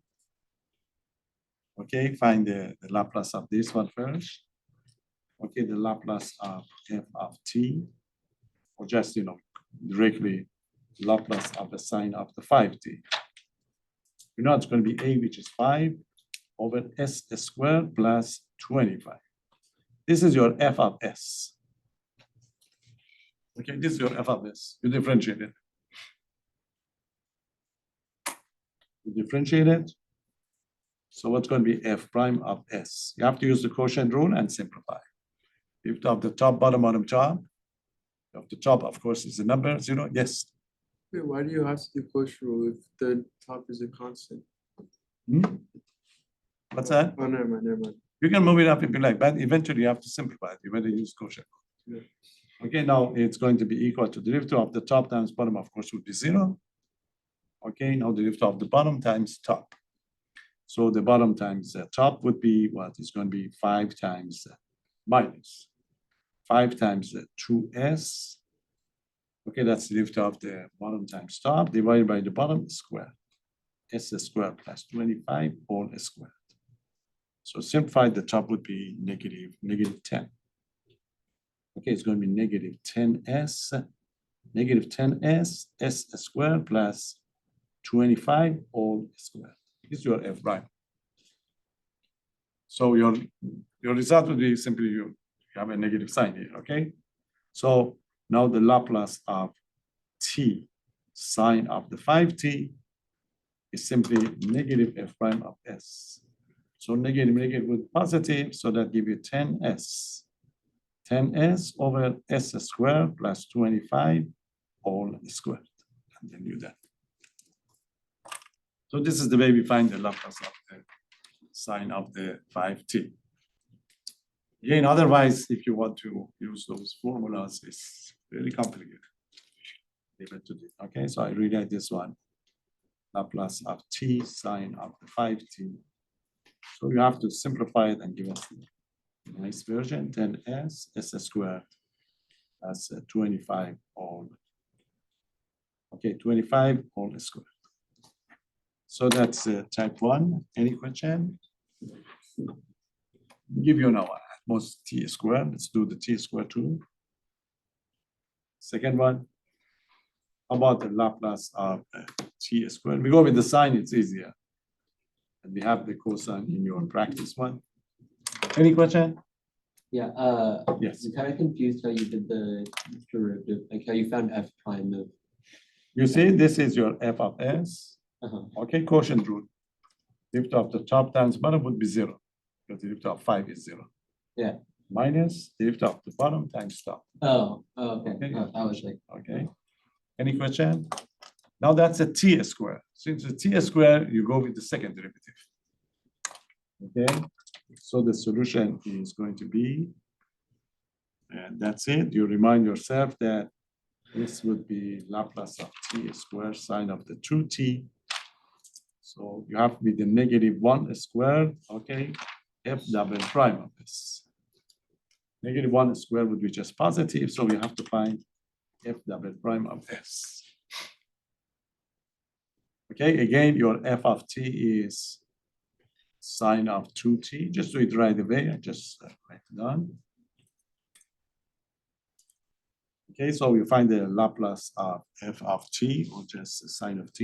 Okay, find the Laplace of this one first. Okay, the Laplace of f of t, or just, you know, directly Laplace of the sine of the 5t. You know it's going to be a, which is 5, over s squared plus 25. This is your f of s. Okay, this is your f of s. You differentiate it. You differentiate it. So what's going to be f prime of s? You have to use the quotient rule and simplify. If you have the top, bottom, bottom, top, of the top, of course, is the number 0. Yes. Wait, why do you have to do quotient rule if the top is a constant? What's that? Oh, never mind. You can move it up if you like, but eventually you have to simplify it. You better use quotient. Yeah. Okay, now it's going to be equal to the derivative of the top times bottom, of course, would be 0. Okay, now the derivative of the bottom times top. So the bottom times the top would be what? It's going to be 5 times minus 5 times 2s. Okay, that's the derivative of the bottom times top divided by the bottom square. S squared plus 25 all squared. So simplified, the top would be negative 10. Okay, it's going to be negative 10s, s squared plus 25 all squared. This is your f prime. So your result would be simply you have a negative sign here, okay? So now the Laplace of t sine of the 5t is simply negative f prime of s. So negative with positive, so that gives you 10s. 10s over s squared plus 25 all squared. And then you done. So this is the way we find the Laplace of the sine of the 5t. Again, otherwise, if you want to use those formulas, it's really complicated. Okay, so I rewrite this one. Laplace of t sine of the 5t. So you have to simplify it and give us the nice version, 10s, s squared, that's 25 all. Okay, 25 all squared. So that's type 1. Any question? Give you now at most t squared. Let's do the t squared too. Second one. How about the Laplace of t squared? We go with the sign, it's easier. And we have the cosine in your practice one. Any question? Yeah, Yes. I'm kind of confused how you did the derivative, like how you found f prime of. You see, this is your f of s. Uh-huh. Okay, quotient rule. Derivative of the top times bottom would be 0, because the derivative of 5 is 0. Yeah. Minus derivative of the bottom times top. Okay. Okay. Oh, I was like, Okay. Any question? Now that's a t square. Since it's t square, you go with the second derivative. Okay. So the solution is going to be, and that's it. You remind yourself that this would be Laplace of t squared sine of the 2t. So you have to be the -1 squared, okay, f double prime of this. -1 squared would be just positive, so we have to find f double prime of s. Okay, again, your f of t is sine of 2t. Just do it right away. I just write it down. Okay, so we find the Laplace of f of t, or just sine of t.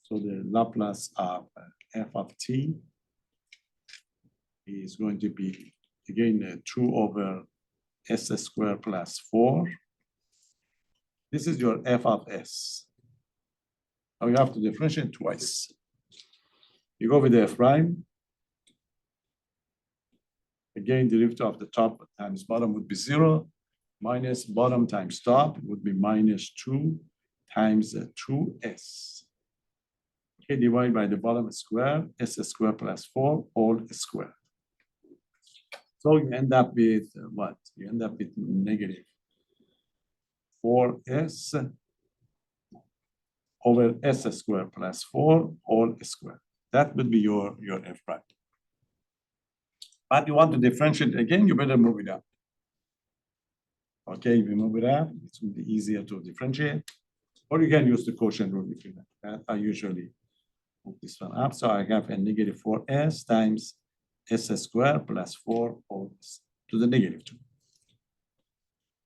So the Laplace of f of t is going to be, again, 2 over s squared plus 4. This is your f of s. Now you have to differentiate twice. You go with the f prime. Again, the derivative of the top times bottom would be 0. Minus bottom times top would be minus 2 times 2s. Okay, divided by the bottom square, s squared plus 4 all squared. So you end up with what? You end up with negative 4s over s squared plus 4 all squared. That would be your f prime. But you want to differentiate again, you better move it up. Okay, if you move it up, it will be easier to differentiate. Or you can use the quotient rule if you like. I usually move this one up. So I have a negative 4s times s squared plus 4 all to the negative 2.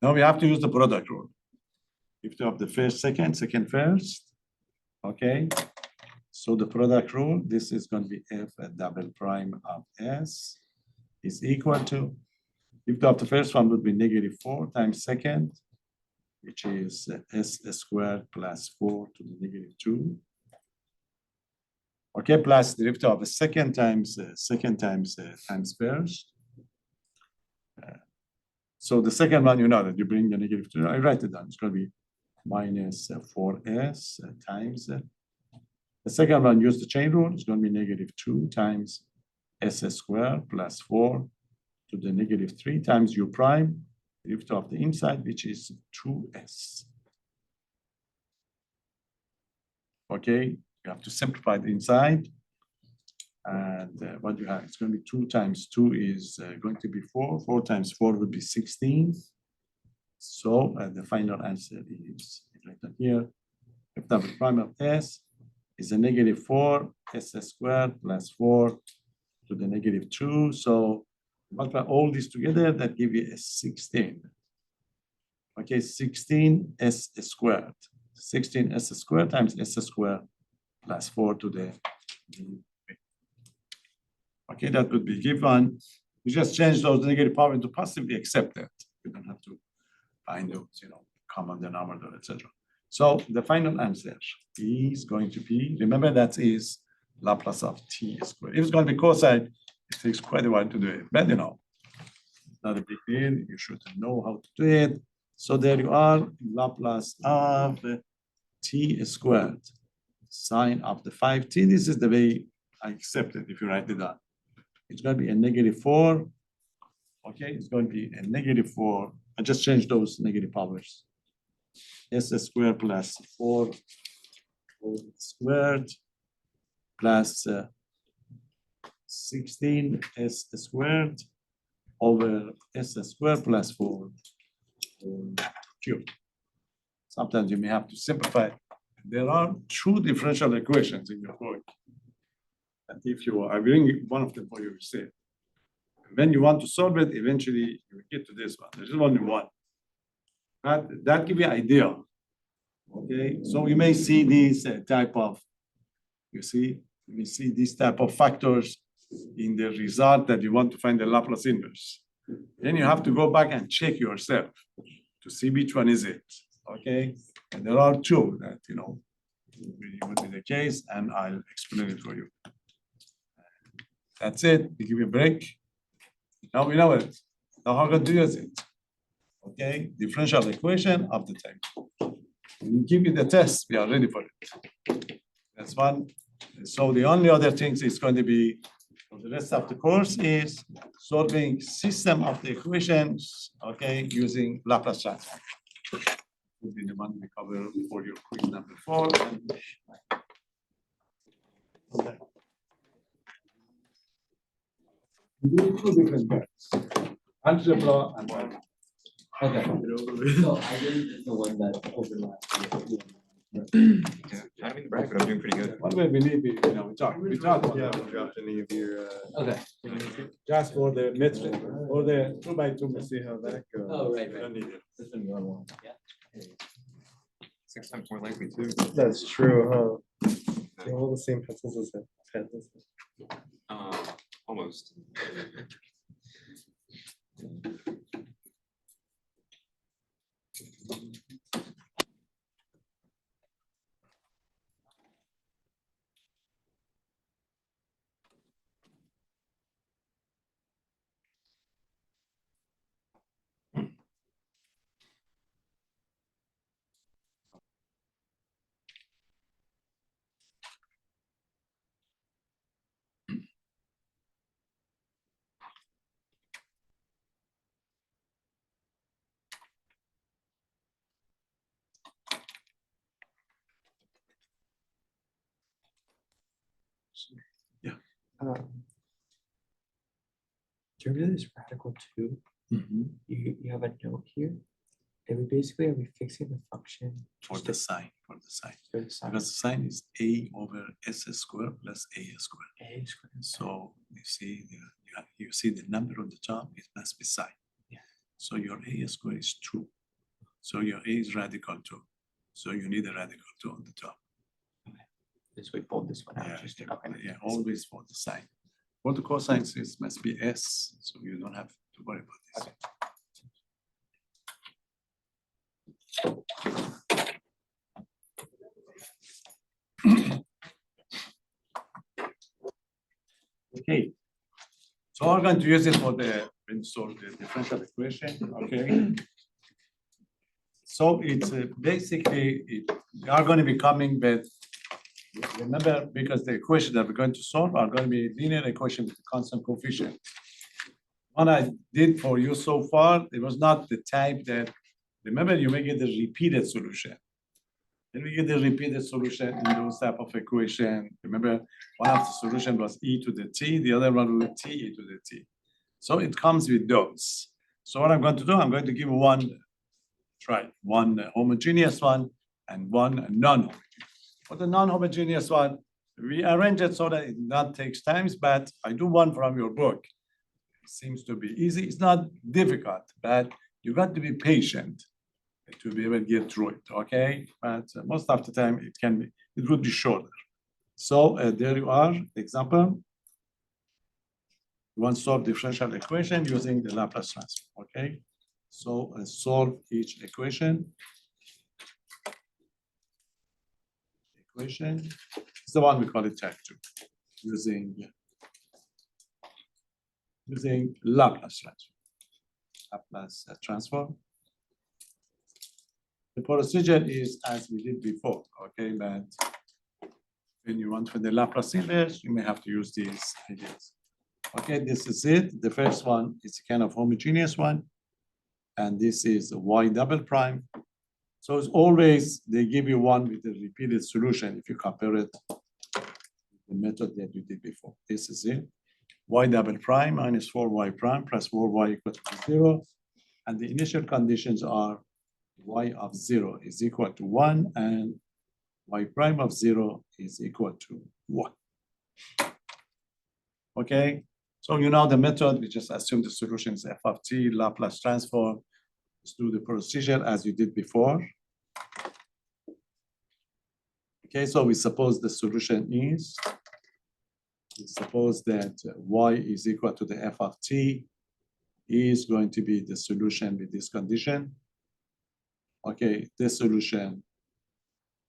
Now we have to use the product rule. If you have the first, second, second, first. Okay. So the product rule, this is going to be f double prime of s is equal to, if the first one would be negative 4 times second, which is s squared plus 4 to the negative 2. Okay, plus the derivative of the second times first. So the second one, you know that you bring the negative 2. I write it down. It's going to be minus 4s times. The second one, use the chain rule. It's going to be negative 2 times s squared plus 4 to the negative 3 times u prime, derivative of the inside, which is 2s. Okay, you have to simplify the inside. And what you have, it's going to be 2 times 2 is going to be 4. 4 times 4 would be 16. So the final answer is right here. F double prime of s is a negative 4 s squared plus 4 to the negative 2. So multiply all these together, that give you a 16. Okay, 16 s squared. 16 s squared times s squared plus 4 to the. Okay, that would be given. You just change those negative power into positive, accept that. You don't have to find those, common denominator, etc. So the final answer is going to be, remember that is Laplace of t squared. If it's going to be cosine, it takes quite a while to do it, but not a big deal. You should know how to do it. So there you are, Laplace of t squared, sine of the 5t. This is the way I accept it if you write it down. It's going to be a negative 4. Okay, it's going to be a negative 4. I just changed those negative powers. S squared plus 4 squared plus 16s squared over s squared plus 4 cubed. Sometimes you may have to simplify. There are 2 differential equations in your book. And if you are, I bring one of them for you to see. When you want to solve it, eventually you get to this one. There's only one. That gives you an idea. Okay, so you may see these type of, you may see these type of factors in the result that you want to find the Laplace inverse. Then you have to go back and check yourself to see which one is it, okay? And there are two that, would be the case, and I'll explain it for you. That's it, we give you a break. Now we know it. Now how to use it? Okay, differential equation of the type. When you give you the test, we are ready for it. That's one. So the only other things is going to be, for the rest of the course is solving system of the equations, okay, using Laplace transform. Will be the one we cover for your quiz number 4. Okay. We do 2 different parts, algebra and algebra. Okay, so I did the one that overlaps. Yeah, I haven't bragged, but I'm doing pretty good. One way we need, we talk. Yeah, I haven't dropped any of your, Okay. Just for the metric, for the 2 by 2. let's see how that goes. Oh, right, We right. don't need it. This one, your one. Yeah. 6 times more likely too. That's true, huh? They all the same pencils as that. Almost. Do you remember this radical 2? You have a note here. And we basically are we fixing the function For the sign, for the sign. for the sine Because the sign is a over s squared plus a squared. a squared. So you see, you see the number on the top, it must be sign. Yeah. So your a squared is 2. So your a is radical 2. So you need a radical 2 on the top. This we pulled this one out. Yeah, Just yeah, okay. yeah, always for the sign. For the cosines, it must be s, so you don't have to worry about this. Okay. Okay. So I'm going to use it for the when you solve the differential equation. Okay. So it's basically we are going to be coming with, remember, because the equation that we're going to solve are going to be linear equation with a constant coefficient. What I did for you so far, it was not the type that, remember, you may get the repeated solution. Then we get the repeated solution in those type of equation. Remember, one of the solution was e to the t, the other one was t e to the t. So it comes with those. So what I'm going to do, I'm going to give one homogeneous one and one non-homogeneous. For the non-homogeneous one, we arrange it so that it not takes times, but I do one from your book. It seems to be easy. It's not difficult, but you got to be patient to be able to get through it, okay? But most of the time it would be shorter. So there you are, example. You want to solve differential equation using the Laplace transform, okay? So solve each equation. It's the one we call it type 2, using Laplace transform. Laplace transform. The procedure is as we did before, okay? But when you want for the Laplace inverse, you may have to use these ideas. Okay, this is it. The first one is a kind of homogeneous one. And this is y double prime. So it's always, they give you one with a repeated solution if you compare it with the method that you did before. This is it. Y double prime minus 4y prime plus 4y equal to 0. And the initial conditions are y of 0 is equal to 1 and y prime of 0 is equal to 1. Okay, so you know the method, we just assume the solution is f of t, Laplace transform. Let's do the procedure as you did before. Okay, so we suppose the solution is, we suppose that y is equal to the f of t is going to be the solution with this condition. Okay, this solution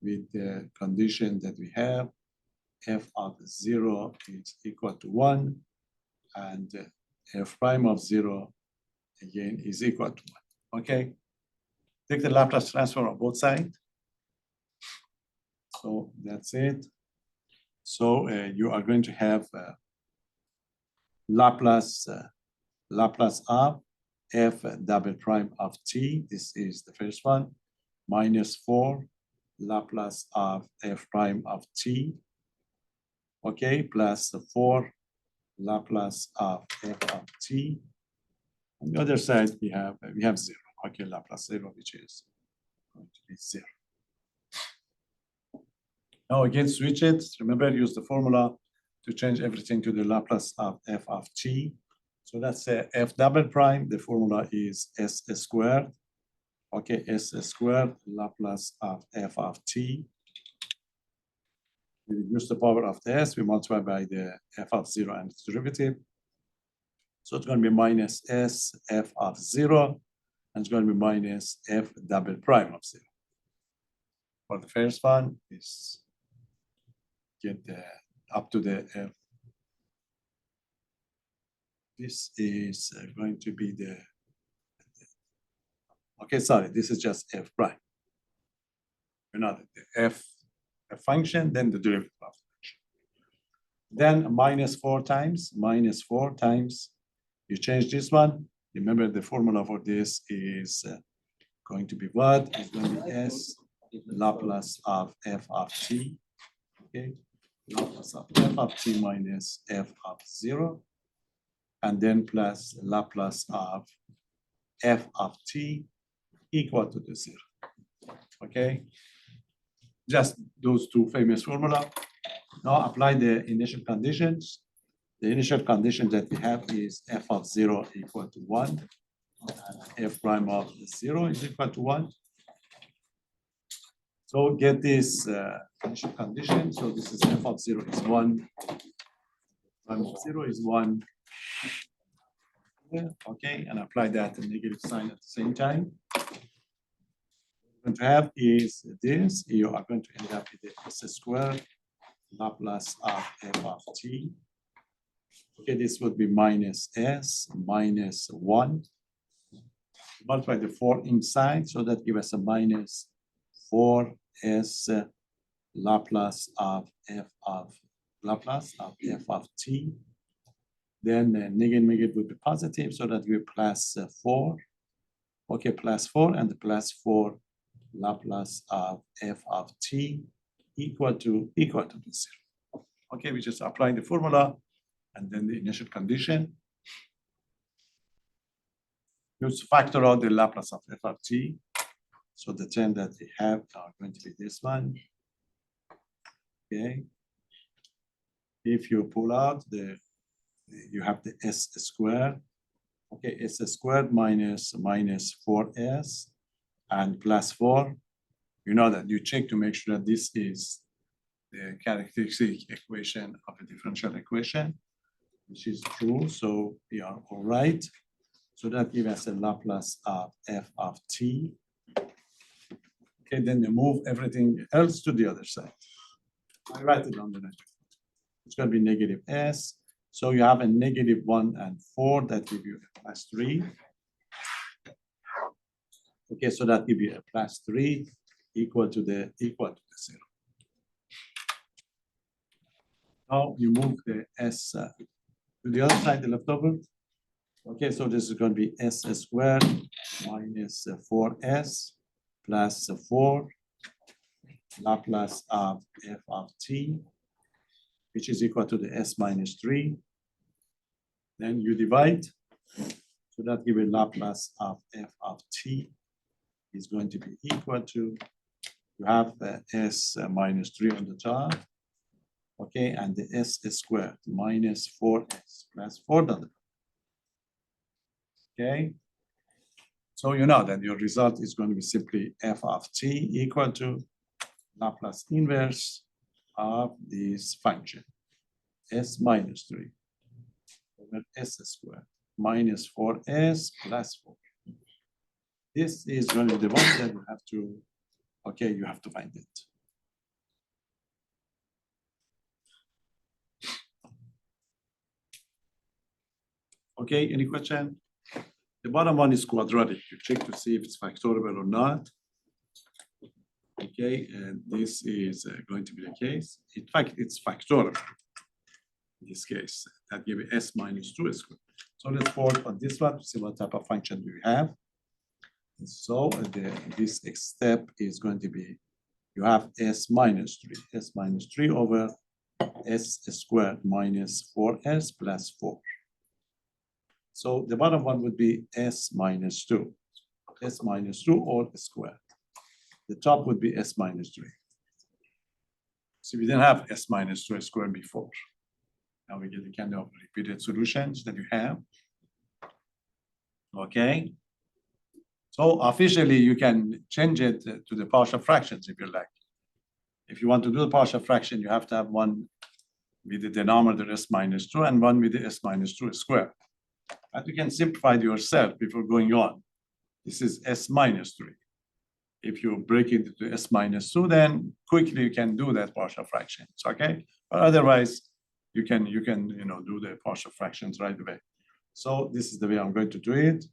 with the condition that we have, f of 0 is equal to 1, and f prime of 0 again is equal to 1. Okay, take the Laplace transform on both sides. So that's it. So you are going to have Laplace of f double prime of t. This is the first one, minus 4 Laplace of f prime of t. Okay, plus 4 Laplace of f of t. On the other side, we have 0. Okay, Laplace 0, which is going to be 0. Now again, switch it. Remember, use the formula to change everything to the Laplace of f of t. So that's f double prime. The formula is s squared. Okay, s squared Laplace of f of t. We reduce the power of the s. We multiply by the f of 0 and its derivative. So it's going to be minus s f of 0, and it's going to be minus f double prime of 0. For the first one, is get up to the f. This is going to be the, okay, sorry, this is just f prime. Another, the f function, then the derivative of the function. Then minus 4 times, you change this one. Remember the formula for this is going to be what? It's going to be s Laplace of f of t. Okay, Laplace of f of t minus f of 0, and then plus Laplace of f of t equal to the 0. Okay, just those two famous formula. Now apply the initial conditions. The initial condition that we have is f of 0 equal to 1, and f prime of 0 is equal to 1. So get this initial condition. So this is f of 0 is 1, prime of 0 is 1. Yeah, okay, and apply that negative sign at the same time. What you're going to have is this. You are going to end up with the s squared Laplace of f of t. Okay, this would be minus s minus 1. Multiply the 4 inside, so that gives us a minus 4s Laplace of f of t. Then negative would be positive, so that we plus 4. Okay, plus 4 and the plus 4 Laplace of f of t equal to the 0. Okay, we just applying the formula and then the initial condition. Let's factor out the Laplace of f of t. So the term that we have are going to be this one. Okay. If you pull out you have the s squared. Okay, s squared minus 4s and plus 4. You know that you check to make sure that this is the characteristic equation of a differential equation, which is true. So we are all right. So that gives us a Laplace of f of t. Okay, then you move everything else to the other side. I write it on the next. It's going to be negative s. So you have a negative 1 and 4 that give you a plus 3. Okay, so that give you a plus 3 equal to the 0. Now you move the s to the other side, the leftover. Okay, so this is going to be s squared minus 4s plus 4 Laplace of f of t, which is equal to the s minus 3. Then you divide, so that gives a Laplace of f of t is going to be equal to, you have s minus 3 on the top, okay, and the s squared minus 4s plus 4 on the top. Okay, so you know that your result is going to be simply f of t equal to Laplace inverse of this function, s minus 3 over s squared minus 4s plus 4. This is going to be the one that you have to, okay, you have to find it. Okay, any question? The bottom one is quadratic. You check to see if it's factorable or not. Okay, and this is going to be the case. In fact, it's factorable. In this case, that gives you s minus 2 squared. So let's work on this one to see what type of function do we have. And so this step is going to be, you have s minus 3 over s squared minus 4s plus 4. So the bottom one would be s minus 2 all squared. The top would be s minus 3. So we didn't have s minus 2 squared before. Now we get the kind of repeated solutions that you have. Okay. So officially you can change it to the partial fractions if you like. If you want to do the partial fraction, you have to have one with the denominator s minus 2 and one with the s minus 2 squared. But you can simplify it yourself before going on. This is s minus 3. If you break it into s minus 2, then quickly you can do that partial fractions, okay? But otherwise, you can do the partial fractions right away. So this is the way I'm going to do it.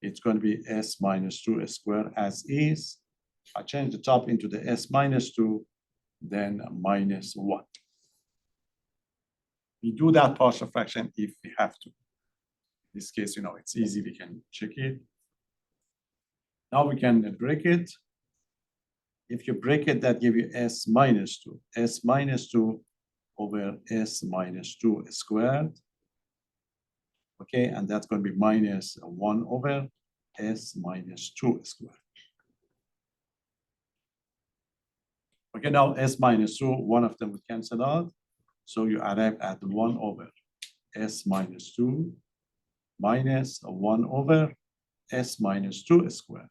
It's going to be s minus 2 squared as is. I change the top into the s minus 2, then minus 1. We do that partial fraction if we have to. In this case, it's easy, we can check it. Now we can break it. If you break it, that gives you s minus 2 over s minus 2 squared. Okay, and that's going to be minus 1 over s minus 2 squared. Okay, now s minus 2, one of them would cancel out. So you arrive at 1 over s minus 2 minus 1 over s minus 2 squared.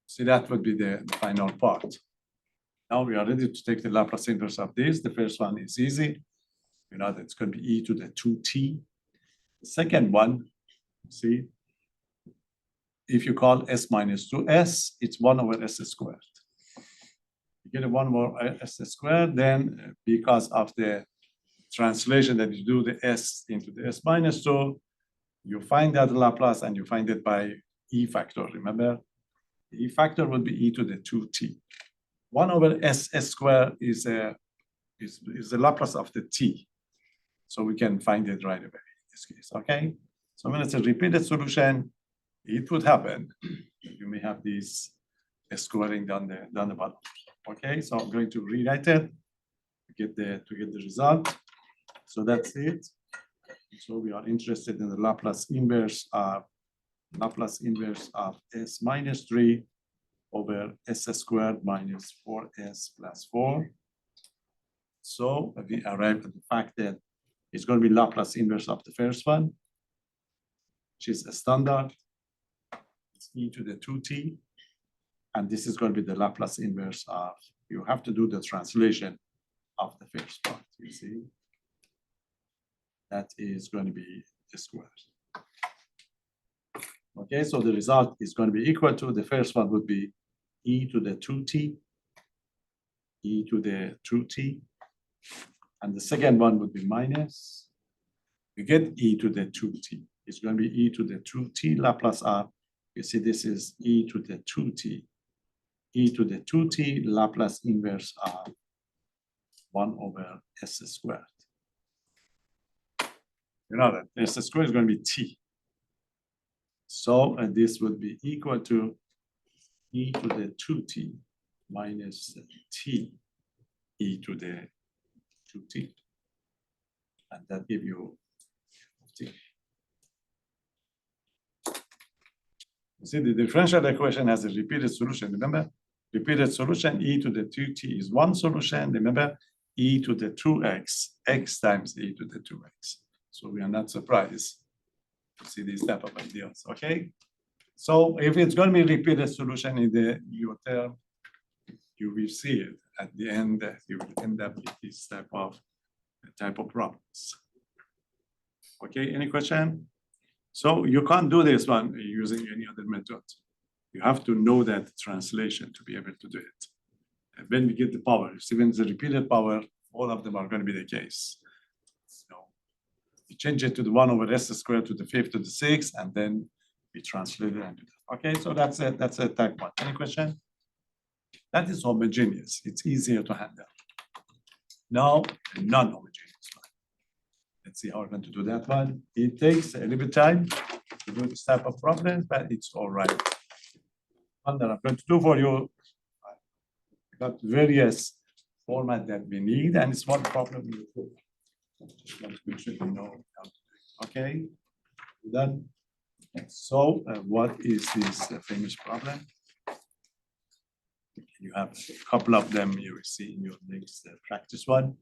See, that would be the final part. Now we are ready to take the Laplace inverse of this. The first one is easy. You know that it's going to be e to the 2t. The second one, see, if you call s minus 2s, it's 1 over s squared. You get a 1 more s squared, then because of the translation that you do the s into the s minus 2, you find that Laplace and you find it by e factor, remember? The e factor would be e to the 2t. 1 over s squared is the Laplace of the t. So we can find it right away in this case, okay? So when it's a repeated solution, it would happen. You may have these squaring down the bottom. Okay, so I'm going to rewrite it to get the result. So that's it. So we are interested in the Laplace inverse of s minus 3 over s squared minus 4s plus 4. So we arrive at the fact that it's going to be Laplace inverse of the first one, which is a standard. It's e to the 2t. And this is going to be the Laplace inverse of, you have to do the translation of the first part, you see. That is going to be the square. Okay, so the result is going to be equal to, the first one would be e to the 2t, and the second one would be minus, you get e to the 2t. It's going to be e to the 2t Laplace of, you see this is e to the 2t. E to the 2t Laplace inverse of 1 over s squared. You know that s squared is going to be t. So this would be equal to e to the 2t minus t e to the 2t. And that gives you t. You see, the differential equation has a repeated solution. Remember, repeated solution, e to the 2t is one solution. Remember, e to the 2x, x times e to the 2x. So we are not surprised to see these type of ideas, okay? So if it's going to be repeated solution in the U term, you will see it at the end, you will end up with this type of problems. Okay, any question? So you can't do this one using any other method. You have to know that translation to be able to do it. And when we get the power, even the repeated power, all of them are going to be the case. So we change it to the 1 over s squared to the 5th to the 6th, and then we translate it into that. Okay, so that's it. That's a type 1. Any question? That is homogeneous. It's easier to handle. Now, a non-homogeneous one. Let's see how we're going to do that one. It takes a little bit time to do this type of problem, but it's all right. One that I'm going to do for you, we got various format that we need, and it's one problem we do. Just want to make sure you know how to do it. Okay, done. So, what is this famous problem? You have a couple of them you will see in your next practice one.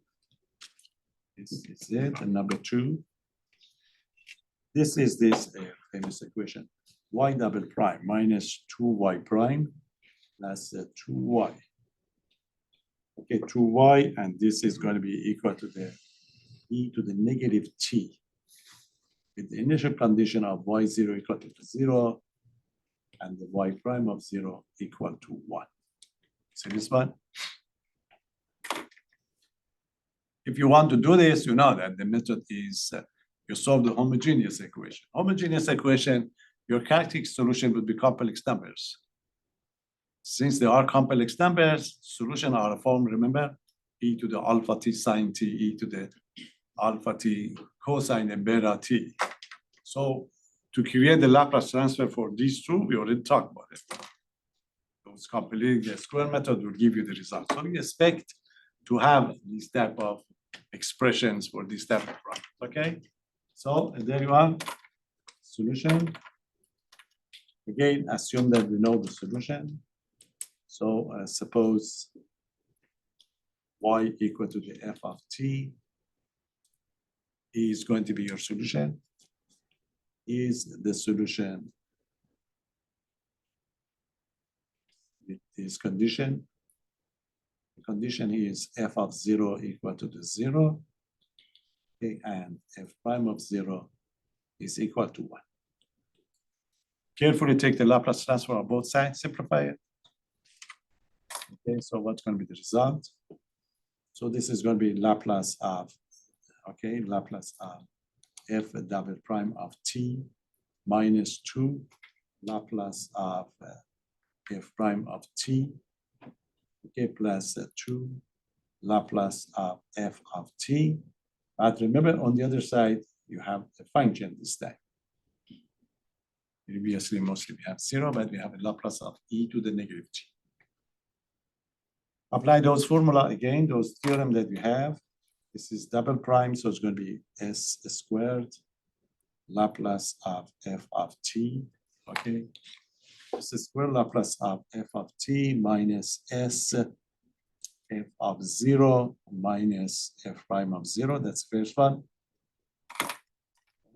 This is it, and number 2. This is this famous equation. Y double prime minus 2y prime plus 2y. Okay, 2y, and this is going to be equal to the e to the negative t. With the initial condition of y0 equal to 0 and the y prime of 0 equal to 1. See this one? If you want to do this, you know that the method is you solve the homogeneous equation. Homogeneous equation, your characteristic solution would be complex numbers. Since they are complex numbers, solution are a form, remember, e to the alpha t sine t, e to the alpha t cosine and beta t. So to create the Laplace transfer for these two, we already talked about it. Those compiling the square method will give you the result. So we expect to have these type of expressions for this type of problems. Okay, so there you are. Solution. Again, assume that we know the solution. So suppose y equal to the f of t is going to be your solution. Is the solution with this condition? The condition is f of 0 equal to the 0, okay, and f prime of 0 is equal to 1. Carefully take the Laplace transform on both sides, simplify it. Okay, so what's going to be the result? So this is going to be Laplace of, okay, Laplace of f double prime of t minus 2 Laplace of f prime of t, okay, plus 2 Laplace of f of t. But remember, on the other side, you have a function this time. Previously, mostly we have 0, but we have a Laplace of e to the negative t. Apply those formula again, those theorem that we have. This is double prime, so it's going to be s squared Laplace of f of t, okay? S squared Laplace of f of t minus s f of 0 minus f prime of 0, that's the first one.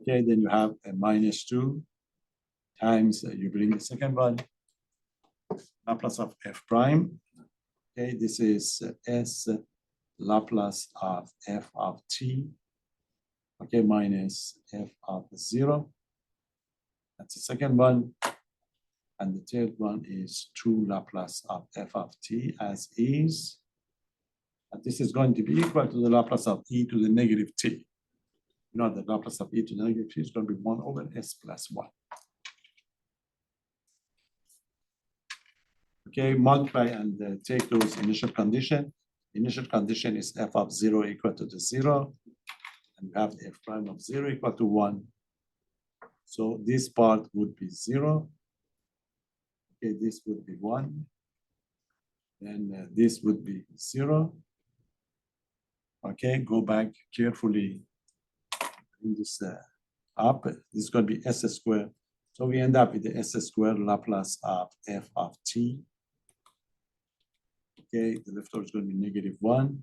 Okay, then you have a minus 2 times, you bring the second one, Laplace of f prime. Okay, this is s Laplace of f of t, okay, minus f of 0. That's the second one. And the third one is 2 Laplace of f of t as is. And this is going to be equal to the Laplace of e to the negative t. You know, the Laplace of e to the negative t is going to be 1 over s plus 1. Okay, multiply and take those initial condition. Initial condition is f of 0 equal to the 0. And we have f prime of 0 equal to 1. So this part would be 0. Okay, this would be 1. Then this would be 0. Okay, go back carefully. Bring this up. This is going to be s squared. So we end up with the s squared Laplace of f of t. Okay, the left over is going to be negative 1.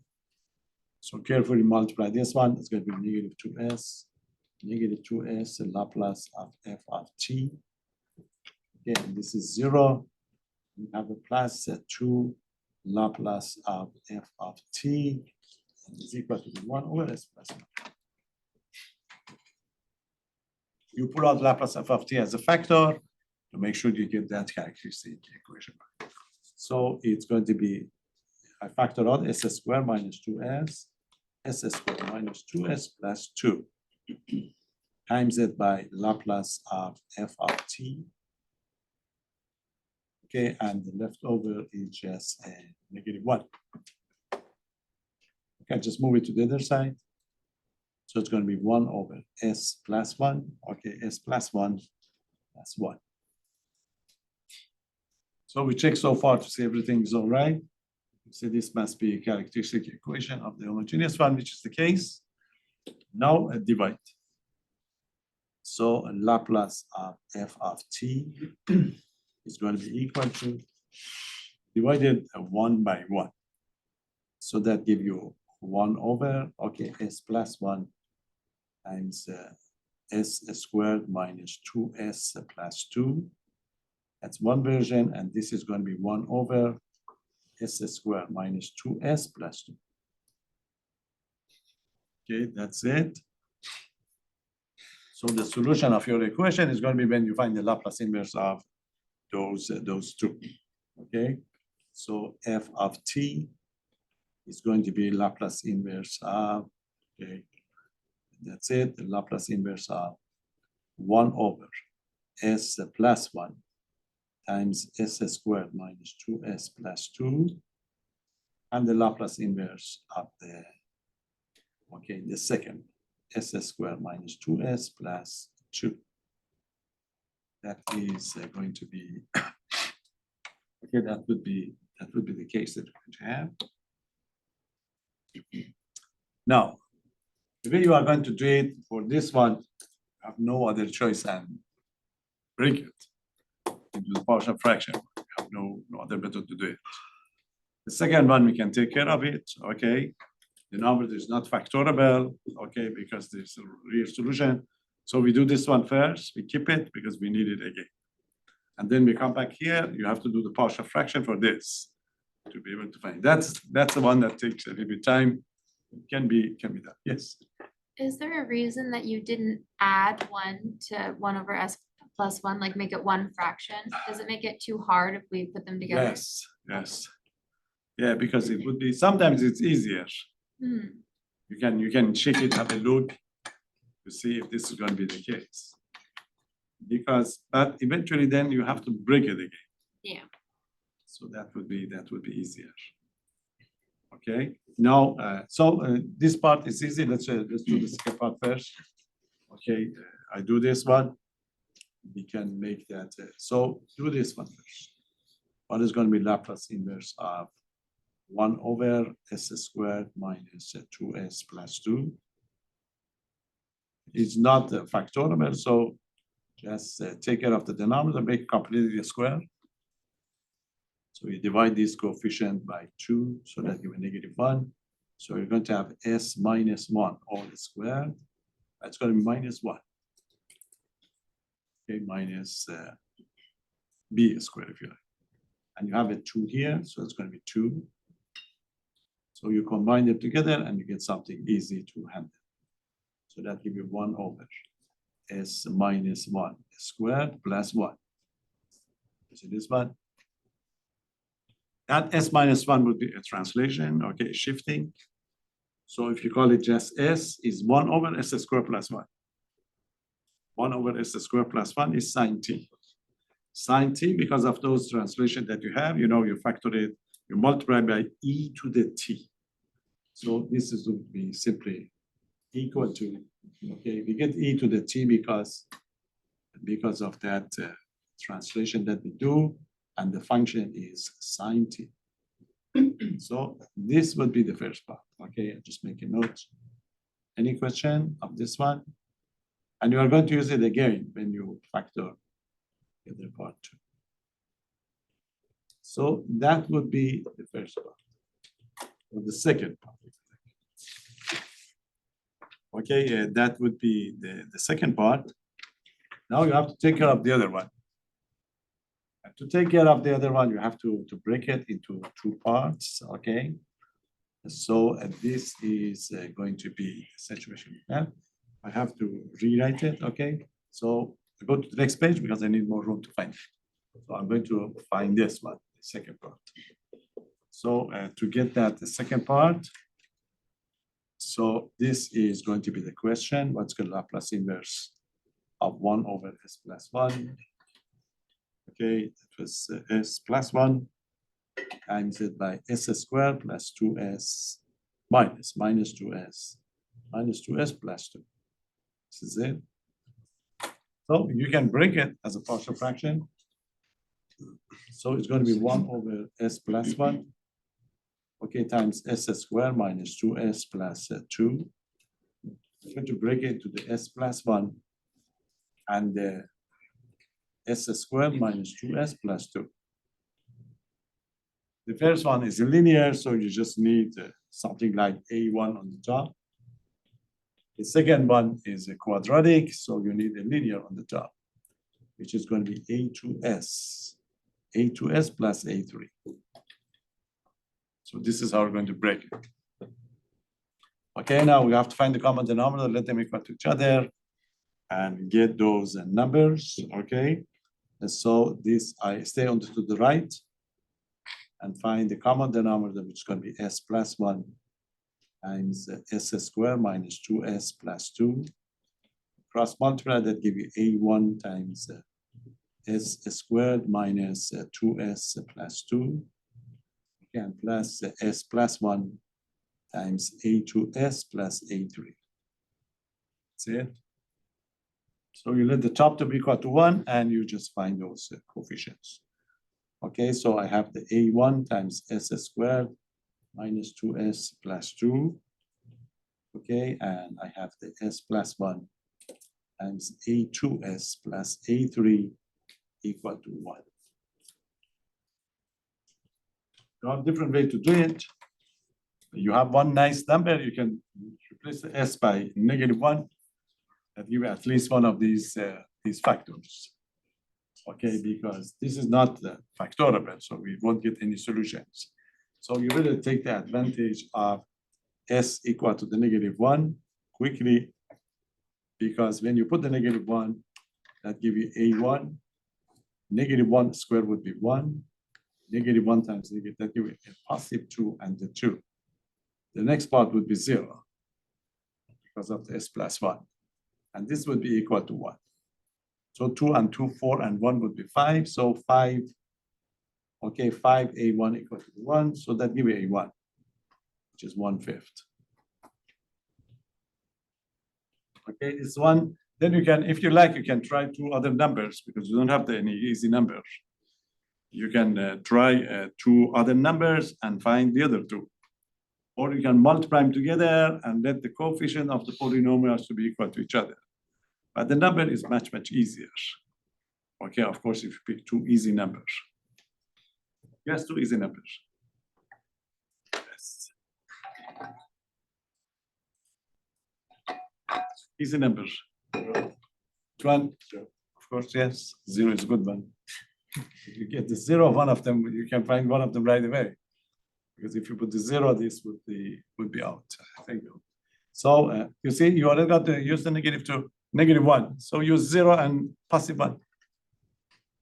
So carefully multiply this one. It's going to be negative 2s. Negative 2s Laplace of f of t. Okay, and this is 0. We have a plus 2 Laplace of f of t, and is equal to 1 over s plus 1. you pull out Laplace f of t as a factor to make sure you get that characteristic equation. So it's going to be, I factor out s squared minus 2s, s squared minus 2s plus 2 times it by Laplace of f of t. Okay, and the leftover is just a -1. Okay, just move it to the other side. So it's going to be 1 over s plus 1. Okay, s plus 1 plus 1. So we check so far to see everything is all right. So this must be a characteristic equation of the homogeneous one, which is the case. Now divide. So a Laplace of f of t is going to be equal to divided 1 by 1. So that give you 1 over, okay, s plus 1 times s squared minus 2s plus 2. That's one version, and this is going to be 1 over s squared minus 2s plus 2. Okay, that's it. So the solution of your equation is going to be when you find the Laplace inverse of those two. Okay, so f of t is going to be Laplace inverse of, okay, that's it, the Laplace inverse of 1 over s plus 1 times s squared minus 2s plus 2, and the Laplace inverse of the, okay, the second, s squared minus 2s plus 2. That is going to be, okay, that would be the case that we're going to have. Now, the way you are going to do it for this one, you have no other choice than break it into the partial fraction. You have no other method to do it. The second one, we can take care of it, okay? The number is not factorable, okay, because there's a real solution. So we do this one first, we keep it because we need it again. And then we come back here, you have to do the partial fraction for this to be able to find. That's the one that takes a little bit time. It can be done, yes. Is there a reason that you didn't add 1 to 1 over s plus 1, like make it one fraction? Does it make it too hard if we put them together? Yes, yes. Yeah, because it would be, sometimes it's easier. Hmm. You can check it, have a look to see if this is going to be the case. Because, but eventually then you have to break it again. Yeah. So that would be easier. Okay, now, this part is easy. Let's do the second part first. Okay, I do this one. We can make that. So do this one first. What is going to be Laplace inverse of 1 over s squared minus 2s plus 2? It's not factorable, so just take care of the denominator, make completely a square. So you divide this coefficient by 2, so that you have -1. So you're going to have s minus 1 all squared. That's going to be -1. Okay, minus b squared, if you like. And you have a 2 here, so it's going to be 2. So you combine them together and you get something easy to handle. So that gives you 1 over s minus 1 squared plus 1. So this one. That s minus 1 would be a translation, okay, shifting. So if you call it just s, is 1 over s squared plus 1. 1 over s squared plus 1 is sine t. Sine t, because of those translations that you have, you factor it, you multiply by e to the t. So this is would be simply equal to, okay, we get e to the t because of that translation that we do, and the function is sine t. So this would be the first part. Okay, I'll just make a note. Any question of this one? And you are going to use it again when you factor the other part too. So that would be the first part, or the second part. Okay, that would be the second part. Now you have to take care of the other one. And to take care of the other one, you have to break it into 2 parts, okay? So this is going to be a situation. Yeah? I have to rewrite it, okay? So I go to the next page because I need more room to find it. So I'm going to find this one, the second part. So to get that, the second part, so this is going to be the question, what's the Laplace inverse of 1 over s plus 1? Okay, that was s plus 1 times it by s squared plus 2s minus 2s plus 2. This is it. So you can break it as a partial fraction. So it's going to be 1 over s plus 1. Okay, times s squared minus 2s plus 2. I'm going to break it to the s plus 1 and s squared minus 2s plus 2. The first one is linear, so you just need something like a1 on the top. The second one is a quadratic, so you need a linear on the top, which is going to be a2s plus a3. So this is how we're going to break it. Okay, now we have to find the common denominator, let them equal to each other, and get those numbers, okay? And so this, I stay on to the right, and find the common denominator, which is going to be s plus 1 times s squared minus 2s plus 2. Cross multiply, that give you a1 times s squared minus 2s plus 2. And plus s plus 1 times a2s plus a3. That's it. So you let the top to be equal to 1, and you just find those coefficients. Okay, so I have the a1 times s squared minus 2s plus 2. Okay, and I have the s plus 1 times a2s plus a3 equal to 1. You have different way to do it. You have one nice number, you can replace the s by -1. That give you at least one of these factors. Okay, because this is not factorable, so we won't get any solutions. So you really take the advantage of s equal to the -1 quickly, because when you put the -1, that give you a1, -1 squared would be 1, -1 times negative, that give you a positive 2 and the 2. The next part would be 0 because of the s plus 1. And this would be equal to 1. So 2 and 2, 4 and 1 would be 5. So 5, okay, 5a1 equal to 1. So that give you a1, which is 1/5. Okay, this one. Then you can, if you like, you can try 2 other numbers because you don't have any easy numbers. You can try 2 other numbers and find the other 2. Or you can multiply them together and let the coefficient of the polynomials to be equal to each other. But the number is much, much easier. Okay, of course, if you pick 2 easy numbers. Yes, 2 easy numbers. Yes. Easy numbers. Which one? Of course, yes. 0 is a good one. If you get the 0 of one of them, you can find one of them right away. Because if you put the 0, this would be out. Thank you. So you see, you already got to use the -2, -1. So use 0 and positive 1.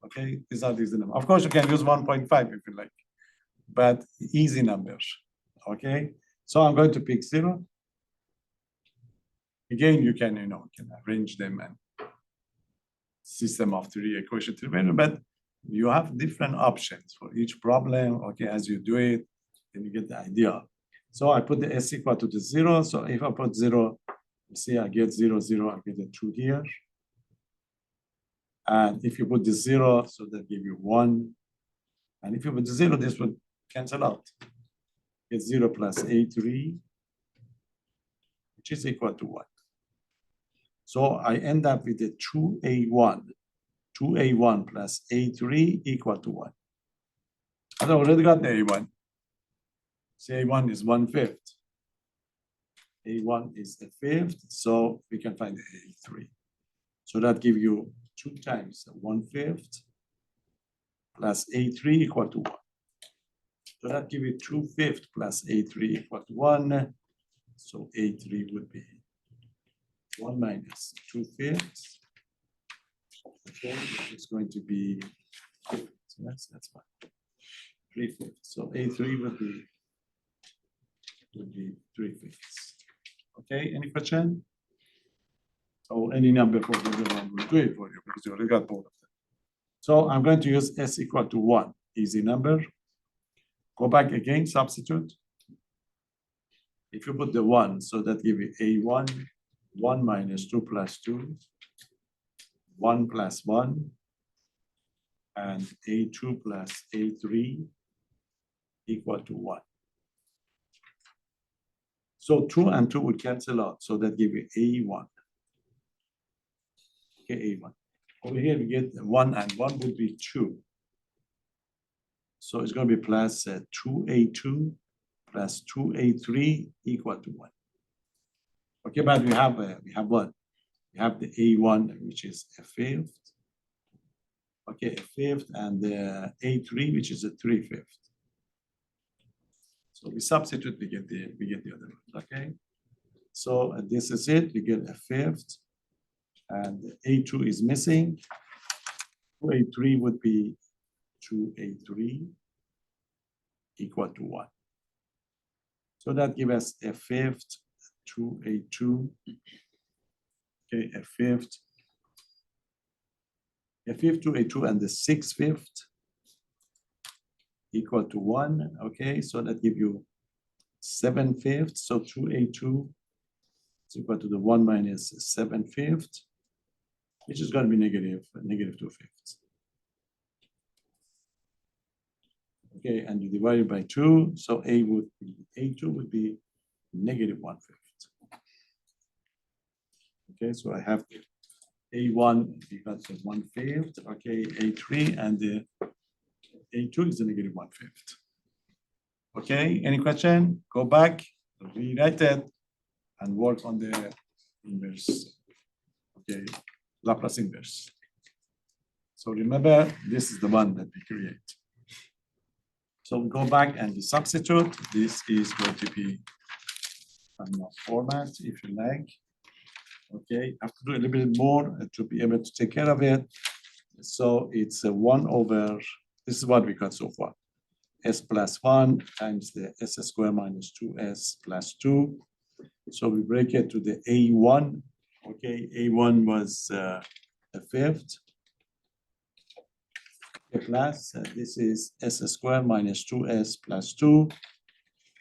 Okay, these are these numbers. Of course, you can use 1.5 if you like, but easy numbers. Okay, so I'm going to pick 0. Again, you can arrange them and system of 3 equation 3 variable, but you have different options for each problem. Okay, as you do it, then you get the idea. So I put the s equal to the 0. So if I put 0, you see I get 0, 0, I get a 2 here. And if you put the 0, so that give you 1. And if you put the 0, this would cancel out. Get 0 plus a3, which is equal to 1. So I end up with a 2a1 plus a3 equal to 1. I already got the a1. Say a1 is 1/5. A1 is a 1/5, so we can find the a3. So that gives you 2 times 1/5 plus a3 equal to 1. So that gives you 2/5 plus a3 equal to 1. So a3 would be 1 minus 2/5 Okay, it's going to be, so that's fine. 3/5. So A3 would be 3/5. Okay, any question? Or any number for the other one will do it for you because you already got both of them. So I'm going to use S equal to 1, easy number. Go back again, substitute. If you put the 1, so that give you A1, 1 minus 2 plus 2, 1 plus 1, and A2 plus A3 equal to 1. So 2 and 2 will cancel out, so that give you A1. Okay, A1. Over here we get 1 and 1 would be 2. So it's going to be plus 2A2 plus 2A3 equal to 1. Okay, but we have what? We have the A1, which is a fifth. Okay, a fifth, and the A3, which is a 3/5. So we substitute, we get the other one. Okay. So this is it. You get a fifth, and A2 is missing. 2A3 would be 2A3 equal to 1. So that gives us a fifth, 2A2. Okay, a fifth, 2A2, and the 6/5 equal to 1. Okay, so that gives you 7/5. So 2A2 is equal to the 1 minus 7/5, which is going to be negative 2/5. Okay, and you divide it by 2, so A2 would be negative 1/5. Okay, so I have A1 because of 1/5. Okay, A3, and the A2 is a negative 1/5. Okay, any question? Go back, rewrite it, and work on the inverse. Okay, Laplace inverse. So remember, this is the one that we create. So we go back and we substitute. This is going to be format, if you like. Okay, I have to do a little bit more to be able to take care of it. So it's a 1 over, this is what we got so far. S plus 1 times the S squared minus 2S plus 2. So we break it to the A1. Okay, A1 was a fifth. Okay, plus, this is S squared minus 2S plus 2.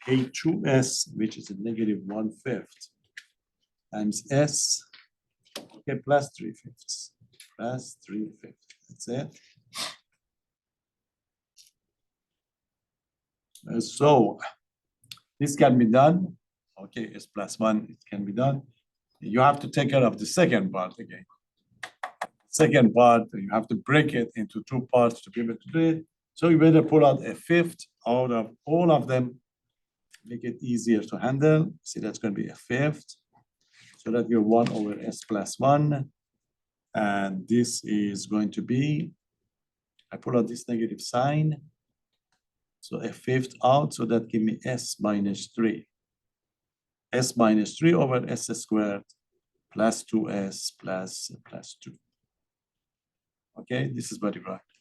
A2S, which is a negative 1/5, times S, okay, plus 3/5. Plus 3/5. That's it. So this can be done. Okay, S plus 1, it can be done. You have to take care of the second part again. Second part, you have to break it into 2 parts to be able to do it. So you better pull out a fifth out of all of them, make it easier to handle. See, that's going to be a fifth. So that you're 1 over S plus 1. And this is going to be, I pull out this negative sign. So a fifth out, so that give me S minus 3. S minus 3 over S squared plus 2S plus 2. Okay, this is what you write.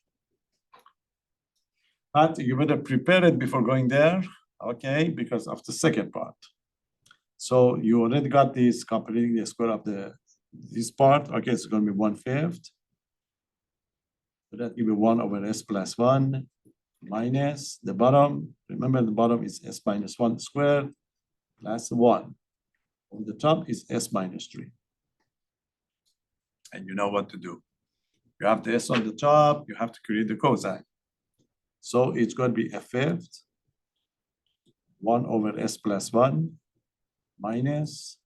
But you better prepare it before going there, okay, because of the second part. So you already got this completing the square of this part. Okay, it's going to be 1/5. So that give me 1 over S plus 1 minus the bottom. Remember, the bottom is S minus 1 squared plus 1. On the top is S minus 3. And you know what to do. You have the S on the top, you have to create the cosine. So it's going to be a fifth, 1 over S plus 1 minus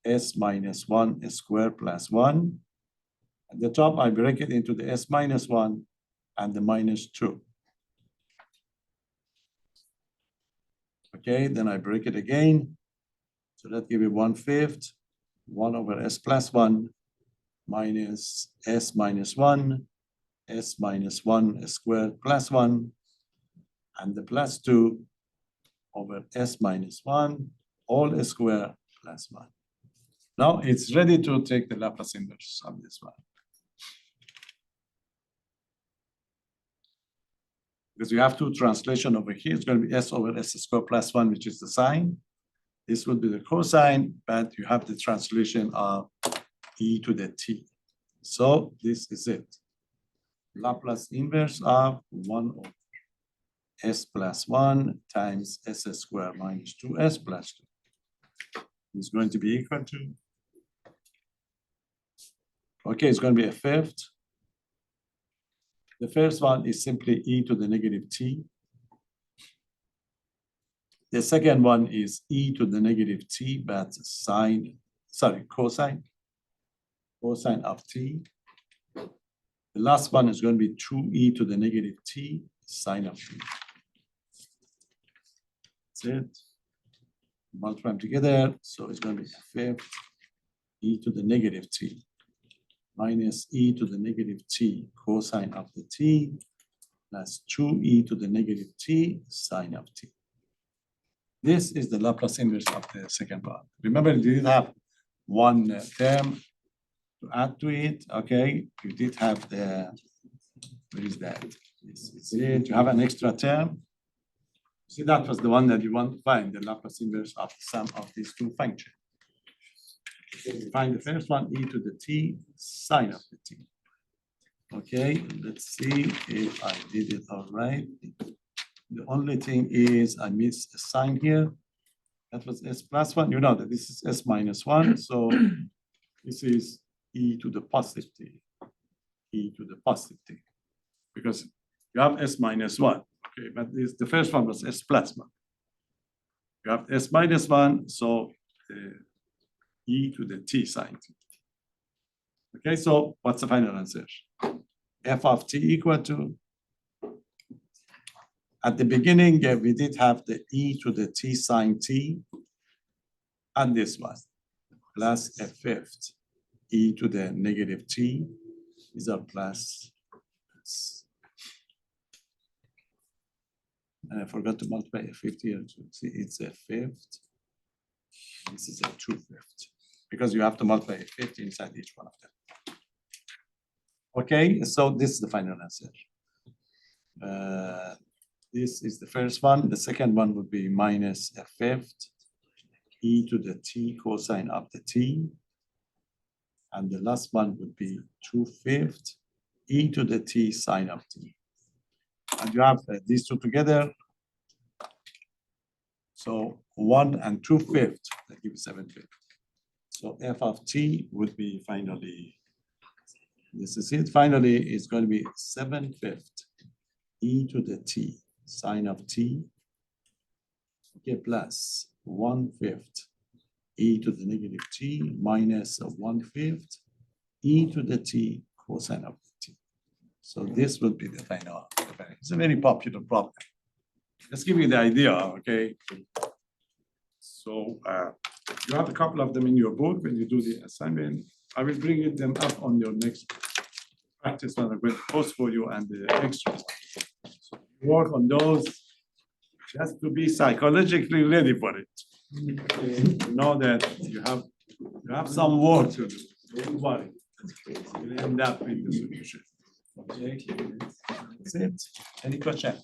S minus 1 squared plus 1. At the top, I break it into the S minus 1 and the minus 2. Okay, then I break it again. So that gives me 1/5, 1 over S plus 1 minus S minus 1, S minus 1 squared plus 1, and the plus 2 over S minus 1, all square plus 1. Now it's ready to take the Laplace inverse of this one. because you have two translation over here. It's going to be s over s squared plus 1, which is the sine. This would be the cosine, but you have the translation of e to the t. So this is it. Laplace inverse of 1 over s plus 1 times s squared minus 2s plus 2 is going to be equal to, okay, it's going to be a fifth. The first one is simply e to the negative t. The second one is e to the negative t, but cosine of t. The last one is going to be 2e to the negative t sine of t. That's it. Multiply them together, so it's going to be a fifth e to the negative t minus e to the negative t cosine of the t plus 2e to the negative t sine of t. This is the Laplace inverse of the second part. Remember, you did have one term to add to it, okay? You did have the, where is that? This is it, you have an extra term. See, that was the one that you want to find, the Laplace inverse of the sum of these two functions. Find the first one, e to the t sine of the t. Okay, let's see if I did it all right. The only thing is I missed a sign here. That was s plus 1. You know that this is s minus 1. So this is e to the positive t. E to the positive t. Because you have s minus 1. Okay, but the first one was s plus 1. You have s minus 1, so e to the t sine t. Okay, so what's the final answer? F of t equal to, at the beginning, we did have the e to the t sine t, and this one, plus a fifth e to the negative t is a plus. And I forgot to multiply a fifth here to see it's a fifth. This is a 2/5, because you have to multiply a fifth inside each one of them. Okay, so this is the final answer. This is the first one. The second one would be minus a fifth e to the t cosine of the t. And the last one would be 2/5 e to the t sine of t. And you have these two together. So 1 and 2/5, that gives 7/5. So f of t would be finally, this is it, finally it's going to be 7/5 e to the t sine of t, okay, plus 1/5 e to the negative t minus 1/5 e to the t cosine of t. So this would be the final. It's a very popular problem. Let's give you the idea, okay? So you have a couple of them in your book when you do the assignment. I will bring them up on your next practice when I will post for you and the extras. So work on those just to be psychologically ready for it. You know that you have some work to do. Don't worry. You'll end up with the solution. Okay. That's it. Any question?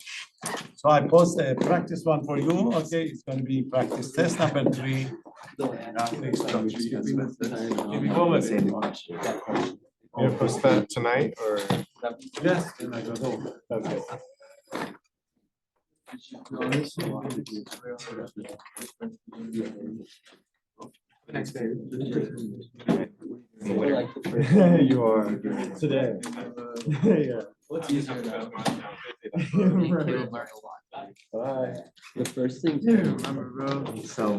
So I post a practice one for you. Okay, it's going to be practice test number 3. Can we go with it? You post that tonight or? Yes. Then I go home. Okay. Next day. You are. Today. Yeah. What's easier now? Right. Learn a lot. Bye. The first thing. Yeah, remember, bro. So.